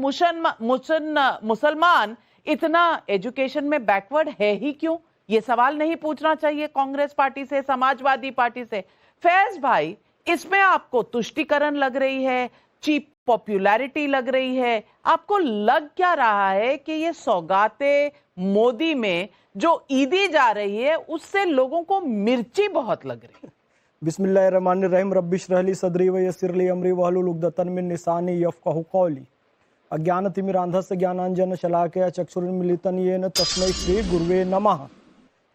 मुसलमान इतना एजुकेशन में बैकवर्ड है ही क्यों? ये सवाल नहीं पूछना चाहिए कांग्रेस पार्टी से, समाजवादी पार्टी से? फैज भाई, इसमें आपको तुष्टीकरण लग रही है, चीप पॉपुलैरिटी लग रही है, आपको लग क्या रहा है कि ये सौगाते मोदी में जो ईदी जा रही है उससे लोगों को मिर्ची बहुत लग रही है? बिस्मिल्लाहिर्रहमानिर्रहीम, रब्बिश्रह ली सदरी व यस्सिर ली अमरी वहलुल उक़दतन मिन लिसानी यफ़क़हू क़ौली। अज्ञानतिमिरान्धस्य ज्ञानांजन शलाकया चक्षुरुन्मीलितं येन तस्मै श्री गुरुवे नमः।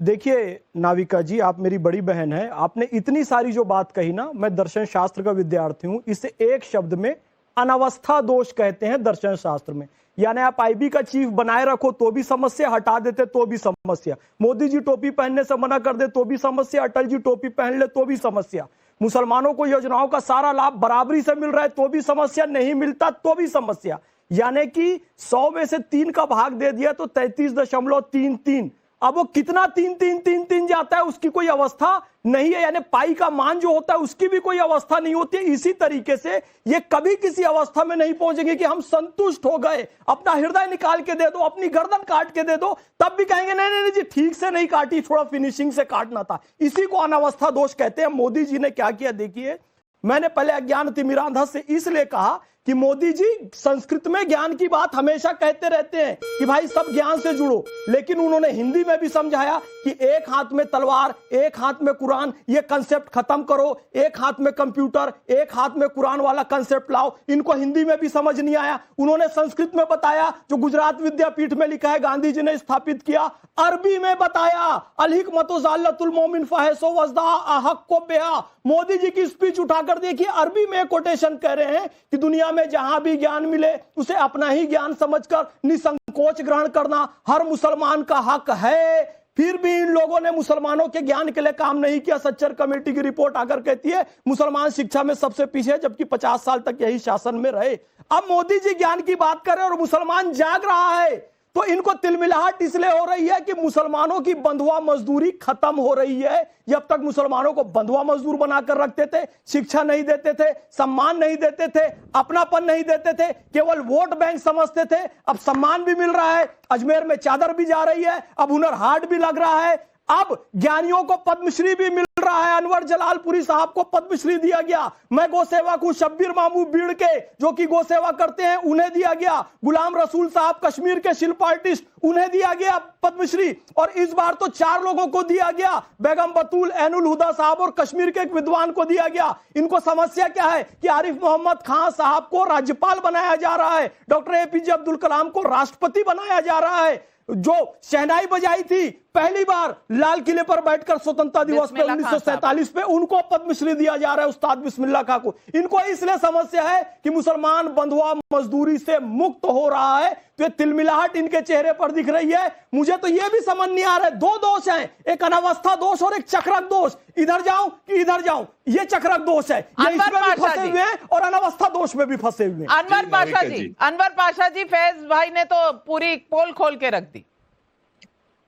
देखिए नाविका जी, आप मेरी बड़ी बहन है, आपने इतनी सारी जो बात कही ना, मैं दर्शन शास्त्र का विद्यार्थी हूं, इसे एक शब्द में अनवस्था दोष कहते हैं दर्शन शास्त्र में। यानी आप आईबी का चीफ बनाए रखो तो भी समस्या, हटा देते तो भी समस्या, मोदी जी टोपी पहनने से मना कर दे तो भी समस्या, अटल जी टोपी पहन ले तो भी समस्या, मुसलमानों को योजनाओं का सारा लाभ बराबरी से मिल रहा है तो भी समस्या, नहीं मिलता तो भी समस्या। यानी कि 100 में से 3 का भाग दे दिया तो 33.33। अब वो कितना 3 जाता है उसकी कोई अवस्था नहीं है। यानी पाई का मान जो होता है उसकी भी कोई अवस्था नहीं होती है। इसी तरीके से ये कभी किसी अवस्था में नहीं पहुंचेंगे कि हम संतुष्ट हो गए, अपना हृदय निकाल के दे दो, अपनी गर्दन काट के दे दो, तब भी कहेंगे नहीं जी ठीक से नहीं काटी, थोड़ा फिनिशिंग से काटना था। इसी को अनावस्था दोष कहते हैं। मोदी जी ने क्या किया देखिए, मैंने पहले अज्ञान तिमिरांधा से इसलिए कहा कि मोदी जी संस्कृत में ज्ञान की बात हमेशा कहते रहते हैं कि भाई सब ज्ञान से जुड़ो, लेकिन उन्होंने हिंदी में भी समझाया कि एक हाथ में तलवार एक हाथ में कुरान, ये कंसेप्ट खत्म करो, एक हाथ में कंप्यूटर एक हाथ में कुरान वाला कंसेप्ट लाओ। इनको हिंदी में भी समझ नहीं आया, उन्होंने संस्कृत में बताया जो गुजरात विद्यापीठ में लिखा है, गांधी जी ने स्थापित किया, अरबी में बताया अल-हिकमतु ज़ाल्लतुल मोमिन फहसो वज़दा अहक्को बिहा। मोदी जी की स्पीच उठाकर देखिए, अरबी में कोटेशन कह रहे हैं कि दुनिया में जहां भी ज्ञान मिले उसे अपना ही ज्ञान समझकर निसंकोच ग्रहण करना हर मुसलमान का हक है। फिर भी इन लोगों ने मुसलमानों के ज्ञान के लिए काम नहीं किया। सच्चर कमेटी की रिपोर्ट आकर कहती है मुसलमान शिक्षा में सबसे पीछे, जबकि 50 साल तक यही शासन में रहे। अब मोदी जी ज्ञान की बात करें और मुसलमान जाग रहा है, तो इनको तिलमिलाहट इसलिए हो रही है कि मुसलमानों की बंधुआ मजदूरी खत्म हो रही है। जब तक मुसलमानों को बंधुआ मजदूर बनाकर रखते थे, शिक्षा नहीं देते थे, सम्मान नहीं देते थे, अपनापन नहीं देते थे, केवल वोट बैंक समझते थे। अब सम्मान भी मिल रहा है, अजमेर में चादर भी जा रही है, अब हुनर हाट भी लग रहा है, अब ज्ञानियों को पद्मश्री भी मिल रहा है। अनवर जलालपुरी साहब को पद्मश्री दिया गया। मैं गौसेवक हूं, शब्बीर मामू बीड़ के जो कि गौसेवा करते हैं उन्हें दिया गया। गुलाम रसूल साहब कश्मीर के शिल्प आर्टिस्ट, उन्हें दिया गया पद्मश्री। और इस बार तो 4 लोगों को दिया गया, बेगम बतूल, ऐनुल हुदा साहब और कश्मीर के एक विद्वान को दिया गया। इनको समस्या क्या है कि आरिफ मोहम्मद खान साहब को राज्यपाल बनाया जा रहा है, डॉक्टर APJ अब्दुल कलाम को राष्ट्रपति बनाया जा रहा है। जो शहनाई बजाई थी पहली बार लाल किले पर बैठकर स्वतंत्रता दिवस पे 1947 पे उनको पद्मश्री दिया जा रहा है, उस्ताद बिस्मिल्लाह खां को। इनको इसलिए समस्या है कि मुसलमान बंधुआ मजदूरी से मुक्त हो रहा है, तो ये तिलमिलाहट इनके चेहरे पर दिख रही है। मुझे तो ये भी समझ नहीं आ रहा है, दो दोष हैं, एक अनावस्था दोष और एक चक्रक दोष। इधर जाऊं कि इधर जाऊं, ये चक्रक दोष है, ये इसमें भी फंसे हुए हैं और अनावस्था दोष में भी फंसे हुए हैं। अनवर पाशा जी, फैज भाई ने तो पूरी पोल खोल के रख दी।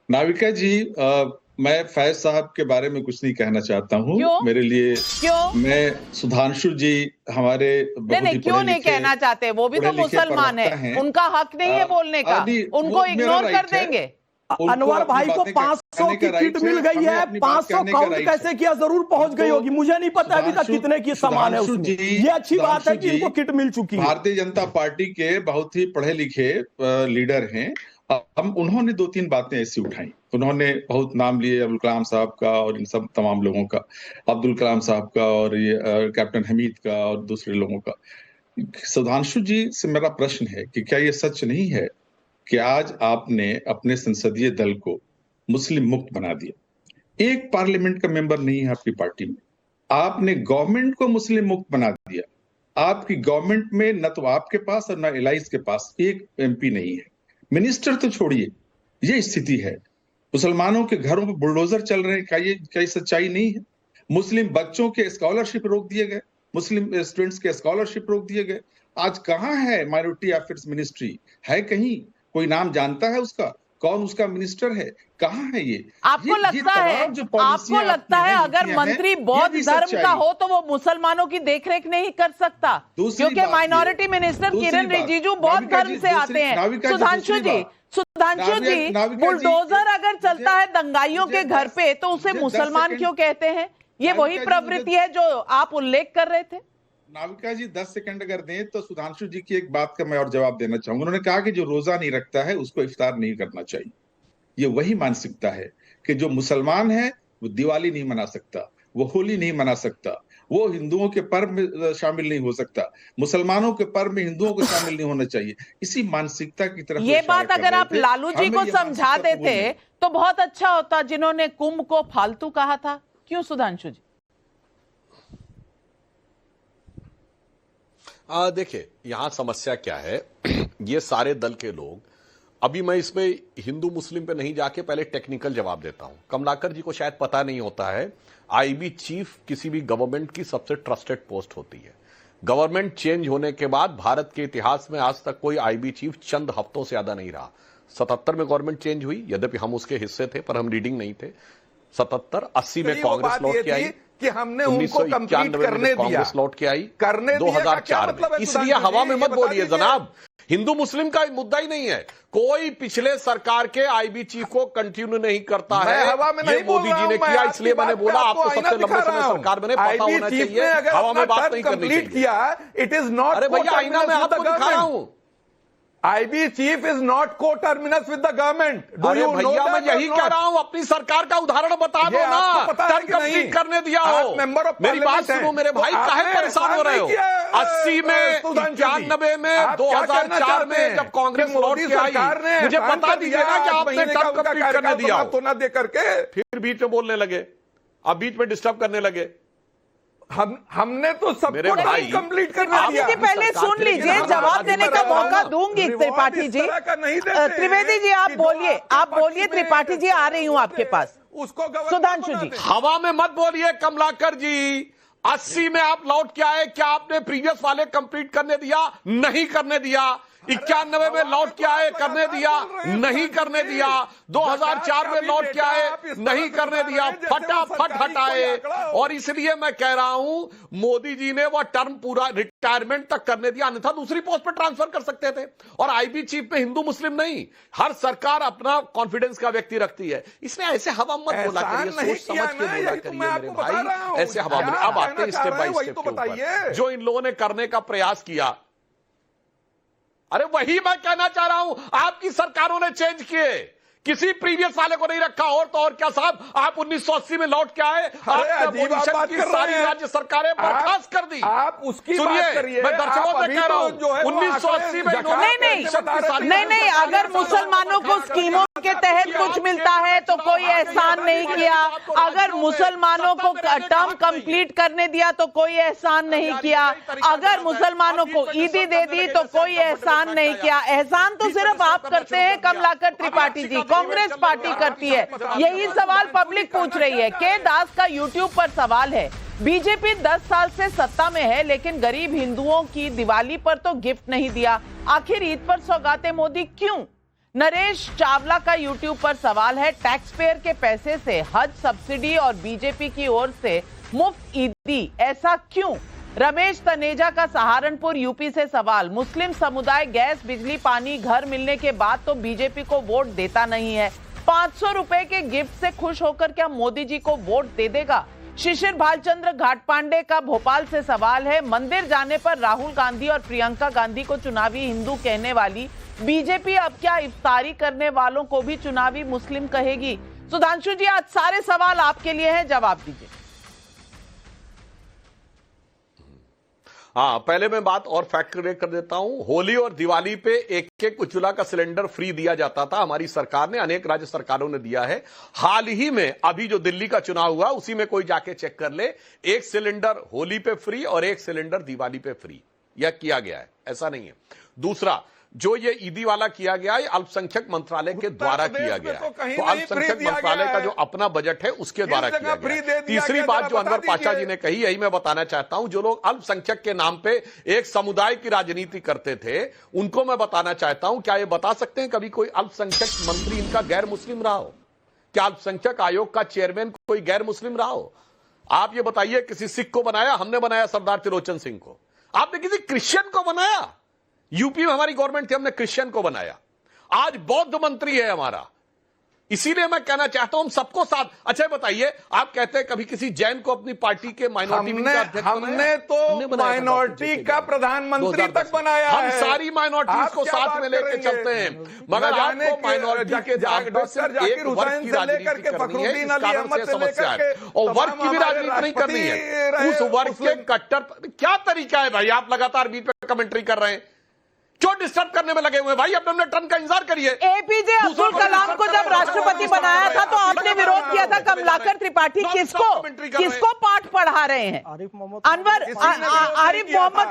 नाविका जी, मैं फैज साहब के बारे में कुछ नहीं कहना चाहता हूँ। मेरे लिए मैं सुधांशु जी हमारे नहीं क्यों नहीं कहना चाहते, वो भी तो मुसलमान है, उनका हक नहीं है बोलने का, उनको इग्नोर कर देंगे। अनवर भाई को 500 की किट मिल गई है, 500 काउंट कैसे किया, जरूर पहुंच गई होगी, मुझे नहीं पता अभी तक कितने की सामान है उसमें। ये अच्छी बात है कि इनको किट मिल चुकी है। भारतीय जनता पार्टी के बहुत ही पढ़े लिखे लीडर हैं, हम उन्होंने 2-3 बातें ऐसी उठाई। उन्होंने बहुत नाम लिए अब्दुल कलाम साहब का और इन सब तमाम लोगों का, अब्दुल कलाम साहब का और ये कैप्टन हमीद का और दूसरे लोगों का। सुधांशु जी से मेरा प्रश्न है कि क्या ये सच नहीं है कि आज आपने अपने संसदीय दल को मुस्लिम मुक्त बना दिया? एक पार्लियामेंट का मेंबर नहीं है आपकी पार्टी में, आपने गवर्नमेंट को मुस्लिम मुक्त बना दिया। आपकी गवर्नमेंट में न तो आपके पास और न एलाइज के पास एक MP नहीं है, मिनिस्टर तो छोड़िए। ये स्थिति है, मुसलमानों के घरों पर बुलडोजर चल रहे हैं। क्या ये सच्चाई नहीं है? मुस्लिम बच्चों के स्कॉलरशिप रोक दिए गए, मुस्लिम स्टूडेंट्स के स्कॉलरशिप रोक दिए गए। आज कहां है माइनॉरिटी अफेयर्स मिनिस्ट्री? है कहीं? कोई नाम जानता है उसका? कौन उसका मिनिस्टर है? कहाँ है ये? आपको लगता है अगर मंत्री बौद्ध धर्म का हो तो वो मुसलमानों की देखरेख नहीं कर सकता, क्योंकि माइनॉरिटी मिनिस्टर किरण रिजिजू बौद्ध धर्म से आते हैं। सुधांशु जी, बुलडोजर अगर चलता है दंगाइयों के घर पे तो उसे मुसलमान क्यों कहते हैं? ये वही प्रवृत्ति है जो आप उल्लेख कर रहे थे। नाविका जी 10 सेकंड अगर दें तो सुधांशु जी की एक बात का मैं और जवाब देना चाहूंगा। उन्होंने कहा कि जो रोजा नहीं रखता है उसको इफ्तार नहीं करना चाहिए। ये वही मानसिकता है कि जो मुसलमान है वो दिवाली नहीं मना सकता, वो होली नहीं मना सकता, वो हिंदुओं के पर्व में शामिल नहीं हो सकता, मुसलमानों के पर्व में हिंदुओं को शामिल नहीं होना चाहिए। इसी मानसिकता की तरफ ये बात अगर आप लालू जी को समझा देते तो बहुत अच्छा होता, जिन्होंने कुंभ को फालतू कहा था। क्यों सुधांशु जी? देखिए यहां समस्या क्या है, ये सारे दल के लोग, अभी मैं इसमें हिंदू मुस्लिम पे नहीं जाके पहले टेक्निकल जवाब देता हूं। कमलाकर जी को शायद पता नहीं होता है, IB चीफ किसी भी गवर्नमेंट की सबसे ट्रस्टेड पोस्ट होती है। गवर्नमेंट चेंज होने के बाद भारत के इतिहास में आज तक कोई IB चीफ चंद हफ्तों से ज्यादा नहीं रहा। 77 में गवर्नमेंट चेंज हुई, यद्यपि हम उसके हिस्से थे पर हम लीडिंग नहीं थे। 77, 80 में कांग्रेस लौट के आई कि हमने उनको कंप्लीट करने दिया, कांग्रेस लौट के आई 2004 में। इसलिए हवा में मत बोलिए जनाब, हिंदू मुस्लिम का मुद्दा ही नहीं है। कोई पिछले सरकार के IB चीफ को कंटिन्यू नहीं करता है। ये मोदी जी ने किया, इसलिए मैंने बोला आपको सबसे लंबे समय सरकार में पता होना चाहिए, हवा में बात नहीं करनी चाहिए। इट इज नॉट, अरे भैया आईना में आपको दिखा रहा हूं, IB chief is not coterminous with the government. अरे भैया मैं यही कह रहा हूं, अपनी सरकार का उदाहरण बता दो ना, टर्म कंप्लीट करने दिया हो। मेरी बात सुनो मेरे भाई, काहे परेशान हो रहे हो? 80 में, 91 में, 2004 में जब कांग्रेस लौट के आई, मुझे बता दीजिए ना कि आपने टर्म कंप्लीट करने दिया तो ना दे करके फिर बीच में बोलने लगे, अब बीच में डिस्टर्ब करने लगे। हमने तो सब कुछ कंप्लीट करना दिया। पहले सुन लीजिए, जवाब देने का मौका दूंगी त्रिपाठी जी। त्रिवेदी जी आप बोलिए, त्रिपाठी जी आ रही हूं आपके पास। सुधांशु जी हवा में मत बोलिए। कमलाकर जी 80 में आप लौट के आए, क्या आपने प्रीवियस वाले कंप्लीट करने दिया? नहीं करने दिया। 91 में लौट के आए, करने दिया? नहीं करने दिया। 2004 में लौट के आए, नहीं करने दिया, फटाफट हटाए। और इसलिए मैं कह रहा हूं मोदी जी ने वह टर्म पूरा रिटायरमेंट तक करने दिया, अन्यथा दूसरी पोस्ट पर ट्रांसफर कर सकते थे। और IB चीफ में हिंदू मुस्लिम नहीं, हर सरकार अपना कॉन्फिडेंस का व्यक्ति रखती है। इसलिए ऐसे हवा मत बोला करिए, सोच समझ के बोला करिए मेरे भाई, ऐसे हवा में। अब आते हैं स्टेप बाय स्टेप के ऊपर जो इन लोगों ने करने का प्रयास किया। अरे वही मैं कहना चाह रहा हूं, आपकी सरकारों ने चेंज किए। किसी प्रीवियस वाले को नहीं रखा। और तो और क्या साहब, आप 1980 में लौट के आए, आपने अपोजिशन की सारी राज्य सरकारें बर्खास्त कर दी। आप उसकी बात करिए, मैं दर्शकों से कह रहा हूं 1980 में नहीं, अगर मुसलमानों को स्कीमों के तहत कुछ मिलता है तो कोई एहसान नहीं किया, अगर मुसलमानों को टर्म कंप्लीट करने दिया तो कोई एहसान नहीं किया, अगर मुसलमानों को ईदी दे दी तो कोई एहसान नहीं किया। एहसान तो सिर्फ आप करते हैं कमलाकर त्रिपाठी जी, कांग्रेस पार्टी करती है। यही सवाल पब्लिक पूछ रही है। के दास का यूट्यूब पर सवाल है, बीजेपी 10 साल से सत्ता में है लेकिन गरीब हिंदुओं की दिवाली पर तो गिफ्ट नहीं दिया, आखिर ईद पर सौगातें मोदी क्यों? नरेश चावला का यूट्यूब पर सवाल है, टैक्स पेयर के पैसे से हज सब्सिडी और बीजेपी की ओर से मुफ्त ईदी, ऐसा क्यों? रमेश तनेजा का सहारनपुर यूपी से सवाल, मुस्लिम समुदाय गैस बिजली पानी घर मिलने के बाद तो बीजेपी को वोट देता नहीं है, 500 रुपए के गिफ्ट से खुश होकर क्या मोदी जी को वोट दे देगा? शिशिर भालचंद्र घाटपांडे का भोपाल से सवाल है, मंदिर जाने पर राहुल गांधी और प्रियंका गांधी को चुनावी हिंदू कहने वाली बीजेपी अब क्या इफ्तारी करने वालों को भी चुनावी मुस्लिम कहेगी? सुधांशु जी, आज सारे सवाल आपके लिए हैं, जवाब दीजिए। हाँ, पहले मैं बात और फैक्ट क्लियर कर देता हूं। होली और दिवाली पे एक उज्ज्वला का सिलेंडर फ्री दिया जाता था, हमारी सरकार ने, अनेक राज्य सरकारों ने दिया है। हाल ही में अभी जो दिल्ली का चुनाव हुआ उसी में कोई जाके चेक कर ले, 1 सिलेंडर होली पे फ्री और 1 सिलेंडर दिवाली पे फ्री, यह किया गया है, ऐसा नहीं है। दूसरा, जो ये ईदी वाला किया गया है अल्पसंख्यक मंत्रालय के द्वारा किया गया है, तो अल्पसंख्यक मंत्रालय का जो अपना बजट है उसके द्वारा किया गया है। तीसरी बात जो अनवर पाशा जी ने कही, यही मैं बताना चाहता हूं, जो लोग अल्पसंख्यक के नाम पे एक समुदाय की राजनीति करते थे उनको मैं बताना चाहता हूं, क्या ये बता सकते हैं कभी कोई अल्पसंख्यक मंत्री इनका गैर मुस्लिम रहा हो? क्या अल्पसंख्यक आयोग का चेयरमैन कोई गैर मुस्लिम रहा हो? आप ये बताइए, किसी सिख को बनाया? हमने बनाया सरदार त्रिलोचन सिंह को। आपने किसी क्रिश्चियन को बनाया? यूपी में हमारी गवर्नमेंट थी, हमने क्रिश्चियन को बनाया। आज बौद्ध मंत्री है हमारा। इसीलिए मैं कहना चाहता हूं हम सबको साथ। अच्छा बताइए, आप कहते हैं कभी किसी जैन को अपनी पार्टी के माइनॉरिटी विंग का अध्यक्ष हमने तो माइनॉरिटी का प्रधानमंत्री तक बनाया है। हम सारी माइनॉरिटीज को साथ में लेके चलते हैं, मगर आपको माइनॉरिटी के जाकर सिर्फ एक वर्ग की राजनीति करनी है, इस कारण से समस्या है। और वर्ग की भी राजनीति नहीं करनी है, उस वर्ग के कट्टर। क्या तरीका है भाई, आप लगातार बीच पे कमेंट्री कर रहे हैं, क्यों डिस्टर्ब करने में लगे हुए भाई? अपने टर्न का इंतजार करिए। एपीजे अब्दुल कलाम को जब राष्ट्रपति बनाया था तो आपने विरोध किया था। कमलाकर त्रिपाठी किसको पाठ पढ़ा रहे हैं? आरिफ मोहम्मद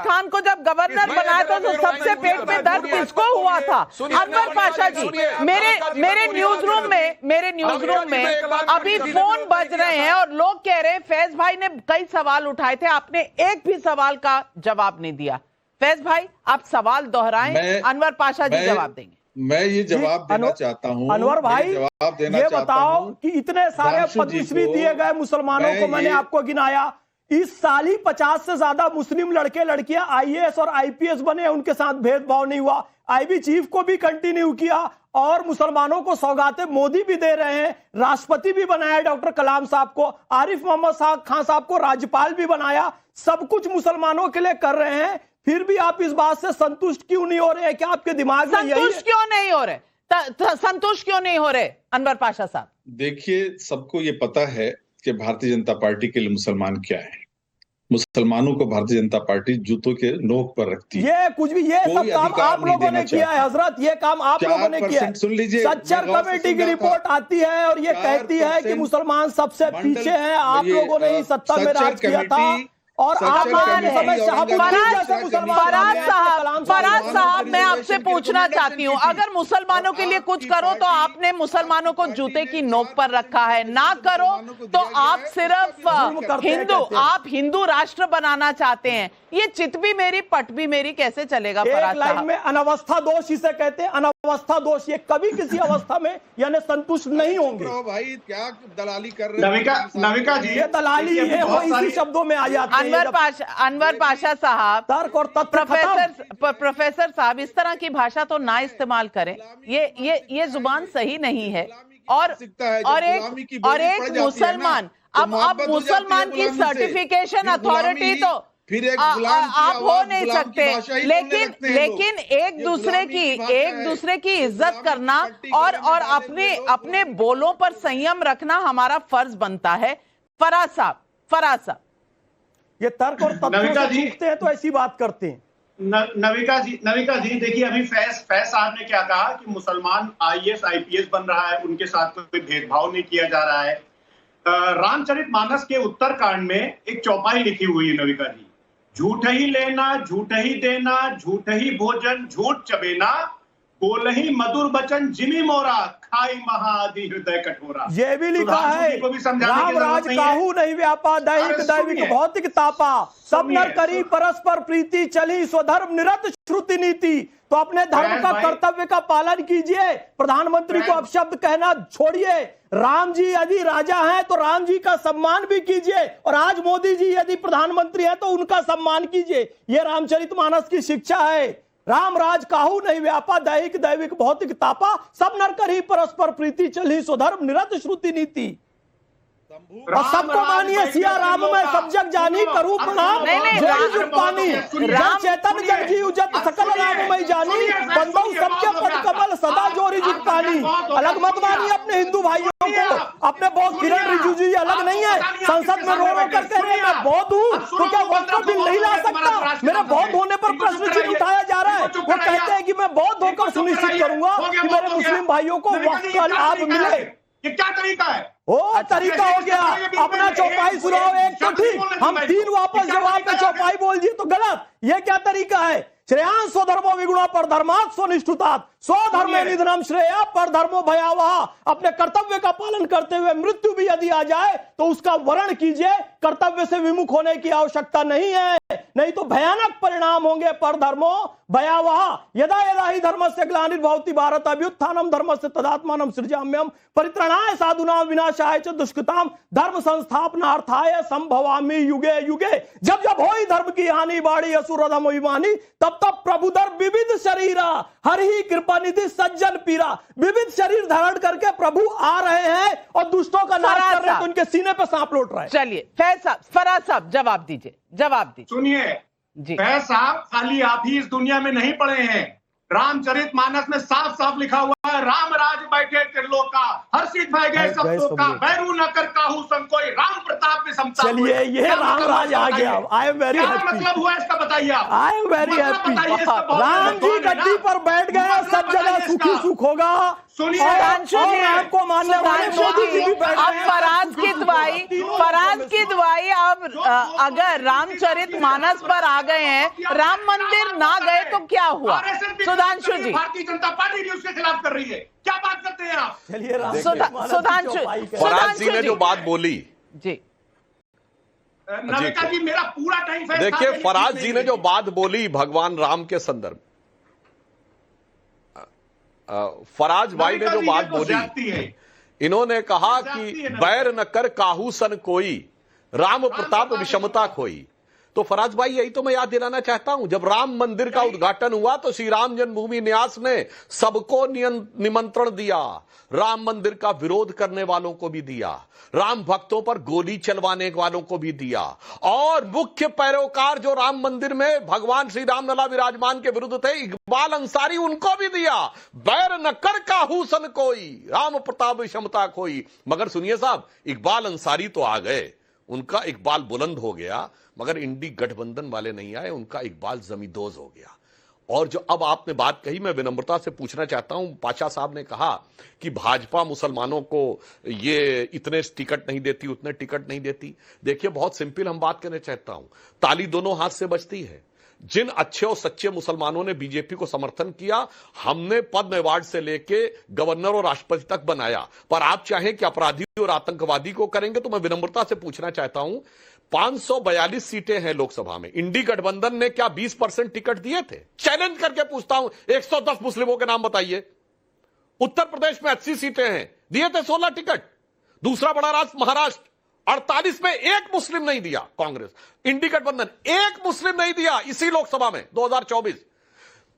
खान को जब गवर्नर बनाया था तो सबसे पेट में दर्द किसको हुआ था? अनवर पाशा जी, मेरे न्यूज रूम में अभी फोन बज रहे हैं और लोग कह रहे हैं फैज भाई ने कई सवाल उठाए थे, आपने एक भी सवाल का जवाब नहीं दिया। फैज भाई, आप सवाल दोहराएं, अनवर पाशा जी जवाब देंगे। मैं ये जवाब देना चाहता हूं। अनवर भाई, जवाब देना ये चाहता बताओ हूं कि इतने सारे पद्मश्री दिए गए मुसलमानों को, मैंने आपको गिनाया, इस साल ही 50 से ज्यादा मुस्लिम लड़के लड़कियां IAS और IPS बने, उनके साथ भेदभाव नहीं हुआ। IB चीफ को भी कंटिन्यू किया और मुसलमानों को सौगातें मोदी भी दे रहे हैं, राष्ट्रपति भी बनाया डॉक्टर कलाम साहब को, आरिफ मोहम्मद खान साहब को राज्यपाल भी बनाया, सब कुछ मुसलमानों के लिए कर रहे हैं। फिर भी आप इस बात से संतुष्ट क्यों नहीं हो रहे हैं? क्या आपके दिमाग में संतुष्ट क्यों नहीं हो रहे? संतुष्ट क्यों नहीं हो रहे अनवर पाशा साहब? देखिए, सबको ये पता है कि भारतीय जनता पार्टी के लिए मुसलमान क्या है। मुसलमानों को भारतीय जनता पार्टी जूतों के नोक पर रखती है। ये कुछ भी, ये सब काम आप लोगों ने किया है हजरत, ये काम आप लोगों ने किया है। सुन लीजिए, सच्चर कमेटी की रिपोर्ट आती है और ये कहती है कि मुसलमान सबसे पीछे हैं, आप लोगों ने ही सत्ता में राज किया था और फराज साहब, मैं आपसे पूछना चाहती हूं, अगर मुसलमानों के लिए कुछ करो तो आपने मुसलमानों को जूते की नोक पर रखा है, ना करो तो आप सिर्फ हिंदू राष्ट्र बनाना चाहते हैं। ये चित भी मेरी पट भी मेरी कैसे चलेगा? एक लाइन में अनवस्था दोष इसे कहते हैं, अनवस्था दोष। ये कभी किसी अवस्था में यानी संतुष्ट नहीं होंगे। भाई क्या दलाली कर रहे हैं? नविका जी, ये दलाली है, वो इसी शब्दों में आ जाती है। अनवर पाशा साहब, तर्क और प्रोफेसर साहब, इस तरह की भाषा तो ना इस्तेमाल करें, ये जुबान सही नहीं है। और एक मुसलमान, अब मुसलमान की सर्टिफिकेशन अथॉरिटी तो फिर एक गुलाम की आप हो आवाज, नहीं गुलाम की सकते, भाषा ही बोलने लेकिन लगते हैं लोग। लेकिन ये एक दूसरे गुलामी की भाषा एक है। दूसरे की ये इज्जत गुलामी करना पट्टी और करने डाले अपने हुए लोग अपने बोलों पर संयम रखना हमारा फर्ज बनता है। फराज साहब ये तर्क और तथ्यों नविका से जी। चूकते हैं तो ऐसी बात करते हैं। नविका जी देखिए, अभी फैज साहब ने क्या कहा कि मुसलमान IAS IPS बन रहा है, उनके साथ कोई भेदभाव नहीं किया जा रहा है। रामचरितमानस के उत्तरकांड में एक चौपाई लिखी हुई है नविका जी, झूठ ही लेना, झूठ ही देना, झूठ ही भोजन, झूठ चबेना, बोल ही मधुर बचन, जिमी मोरा, खाई महादि हृदय कठोरा। ये भी लिखा है, राम राज काहू नहीं व्यापा, दैहिक दैविक भौतिक तापा, सब नर करी परस्पर प्रीति, चली स्वधर्म निरत श्रुति नीति। तो अपने धर्म का कर्तव्य का पालन कीजिए। प्रधानमंत्री को अपशब्द कहना छोड़िए। राम जी यदि राजा हैं तो राम जी का सम्मान भी कीजिए, और आज मोदी जी यदि प्रधानमंत्री है तो उनका सम्मान कीजिए। ये रामचरितमानस की शिक्षा है। राम राज काहू नहीं व्यापा, दैहिक दैविक भौतिक तापा, सब नर करी परस्पर प्रीति, चली स्वधर्म निरत श्रुति नीति। और सबको मानिए, सिया राम में सब जग जानी, करूं प्रणाम जोड़ी जुग पानी, जन चेतन जग जीव जत सकल राम में जानी, बंदौ सबके पद कमल सदा जोड़ी जुग पानी। अलग मत मानिए अपने हिंदू भाइयों को। अपने बॉस किरण रिजिजू जी अलग नहीं है, संसद में रो कर कह रहे हैं मैं बौद्ध हूँ, तो क्या वक्त बिल नहीं ला सकता? मेरे बौद्ध होने पर प्रश्न चिन्ह उठाया जा रहा है। वो कहते हैं कि मैं बौद्ध होकर सुनिश्चित करूंगा कि मेरे मुस्लिम भाइयों को वक्त का लाभ मिले। ये क्या तरीका है? तरीका हो गया, अपना चौपाई सुनाओ एक तो ठीक, हम 3 वापस जवाब में चौपाई बोल दिए तो गलत। ये क्या तरीका है? श्रेयांश स्वधर्मो विगुणा पर धर्मात् स्वनिष्ठुतात्, स्वधर्मे निधनम श्रेया पर धर्मो भयावह। अपने कर्तव्य का पालन करते हुए मृत्यु भी यदि आ जाए तो उसका वर्ण कीजिए, कर्तव्य से विमुख होने की आवश्यकता नहीं है, नहीं तो भयानक परिणाम होंगे। पर धर्मो भयावह, यदा यदा ही धर्मस्य ग्लानिर्भवति भारत, अभ्युत्थानम धर्मस्य तदात्मानं सृजाम्यहम्, परित्राणाय साधूनां विनाशाय च दुष्कृतां, धर्म संस्थापनार्थाय संभवामि युगे युगे। जब जब होई धर्म की हानि, बाड़ी असुर अधम अभिमानी, तब तब प्रभुधर विविध शरीरा, हर ही कृपा निधि सज्जन पीरा। विविध शरीर धारण करके प्रभु आ रहे हैं और दुष्टों का नाश कर रहे हैं, तो उनके सीने पे सांप लौट रहा है। चलिए फराज साहब जवाब दीजिए। सुनिए फैज साहब, खाली आप ही इस दुनिया में नहीं पढ़े हैं, रामचरितमानस में साफ साफ लिखा हुआ है, राम राज बैठे त्रिलोका, हर्षित भय गए सब लोका, बैरू न कर काहू सम कोई, राम प्रताप में समता। चलिए ये राम राज आ गया। I am very happy. मतलब हुआ इसका बताइए आप। I am very happy. Ram ji गद्दी पर बैठ गए, सब जगह सुखी सुख होगा। सुनिए आपको मानने वाले मोदी जी भी बैठ अब फराज की दुआई अब अगर रामचरितमानस पर आ गए हैं, राम मंदिर ना गए तो क्या हुआ? सुधांशु जी, भारतीय जनता पार्टी उसके खिलाफ कर रही है, क्या बात करते हैं आप? चलिए फराज जी ने जो बात बोली जी, नविका जी मेरा पूरा टाइम देखिए, फराज जी ने जो बात बोली भगवान राम के संदर्भ, फराज भाई ने जो बात बोली, इन्होंने कहा कि बैर न कर काहू सन कोई, राम प्रताप विषमता खोई। तो फराज भाई यही तो मैं याद दिलाना चाहता हूं, जब राम मंदिर का उद्घाटन हुआ तो श्री राम जन्मभूमि न्यास ने सबको निमंत्रण दिया, राम मंदिर का विरोध करने वालों को भी दिया, राम भक्तों पर गोली चलवाने वालों को भी दिया, और मुख्य पैरोकार जो राम मंदिर में भगवान श्री राम लला विराजमान के विरुद्ध थे, इकबाल अंसारी, उनको भी दिया। बैर न कर काहू सन कोई, राम प्रताप क्षमता खोई। मगर सुनिए साहब, इकबाल अंसारी तो आ गए, उनका इकबाल बुलंद हो गया, मगर इंडी गठबंधन वाले नहीं आए, उनका इकबाल जमींदोज हो गया। और जो अब आपने बात कही, मैं विनम्रता से पूछना चाहता हूं, पाशा साहब ने कहा कि भाजपा मुसलमानों को ये इतने टिकट नहीं देती, उतने टिकट नहीं देती। देखिए बहुत सिंपल हम बात करना चाहता हूं, ताली दोनों हाथ से बजती है। जिन अच्छे और सच्चे मुसलमानों ने बीजेपी को समर्थन किया, हमने पद्म अवार्ड से लेके गवर्नर और राष्ट्रपति तक बनाया, पर आप चाहें कि अपराधी और आतंकवादी को करेंगे, तो मैं विनम्रता से पूछना चाहता हूं, 542 सीटें हैं लोकसभा में, इंडी गठबंधन ने क्या 20% टिकट दिए थे? चैलेंज करके पूछता हूं, 110 मुस्लिमों के नाम बताइए। उत्तर प्रदेश में 80 सीटें हैं, दिए थे 16 टिकट। दूसरा बड़ा राज्य महाराष्ट्र, 48 में एक मुस्लिम नहीं दिया कांग्रेस, इंडी गठबंधन एक मुस्लिम नहीं दिया इसी लोकसभा में 2024।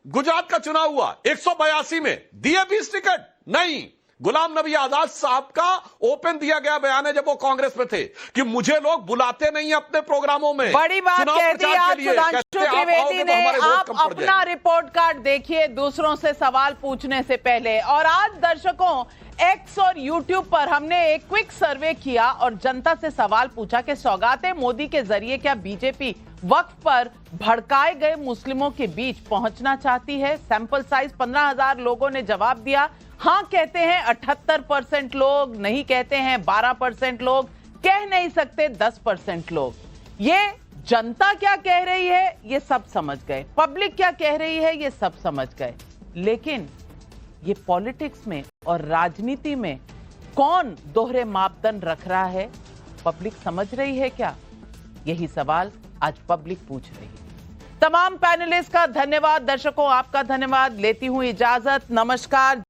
गुजरात का चुनाव हुआ, 182 में दिए 20 टिकट नहीं, गुलाम नबी आजाद साहब का ओपन दिया गया बयान है जब वो कांग्रेस में थे कि मुझे लोग बुलाते नहीं अपने प्रोग्रामों में। बड़ी बात चुनाव कहती है प्रचार आज के लिए। सुधांशु कहते आप त्रिवेदी आओगे तो ने, हमारे वोट आप कम पड़ अपना जाएंगे। रिपोर्ट कार्ड देखिए दूसरों से सवाल पूछने से पहले। और आज दर्शकों, एक्स और यूट्यूब पर हमने एक क्विक सर्वे किया और जनता से सवाल पूछा कि सौगात मोदी के जरिए क्या बीजेपी वक्फ पर भड़काए गए मुस्लिमों के बीच पहुंचना चाहती है। सैंपल साइज 15,000 लोगों ने जवाब दिया। हाँ कहते हैं 78% लोग, नहीं कहते हैं 12% लोग, कह नहीं सकते 10% लोग। ये जनता क्या कह रही है ये सब समझ गए, पब्लिक क्या कह रही है ये सब समझ गए, लेकिन ये पॉलिटिक्स में और राजनीति में कौन दोहरे मापदंड रख रहा है, पब्लिक समझ रही है क्या? यही सवाल आज पब्लिक पूछ रही है। तमाम पैनलिस्ट का धन्यवाद, दर्शकों आपका धन्यवाद। लेती हूं इजाजत, नमस्कार।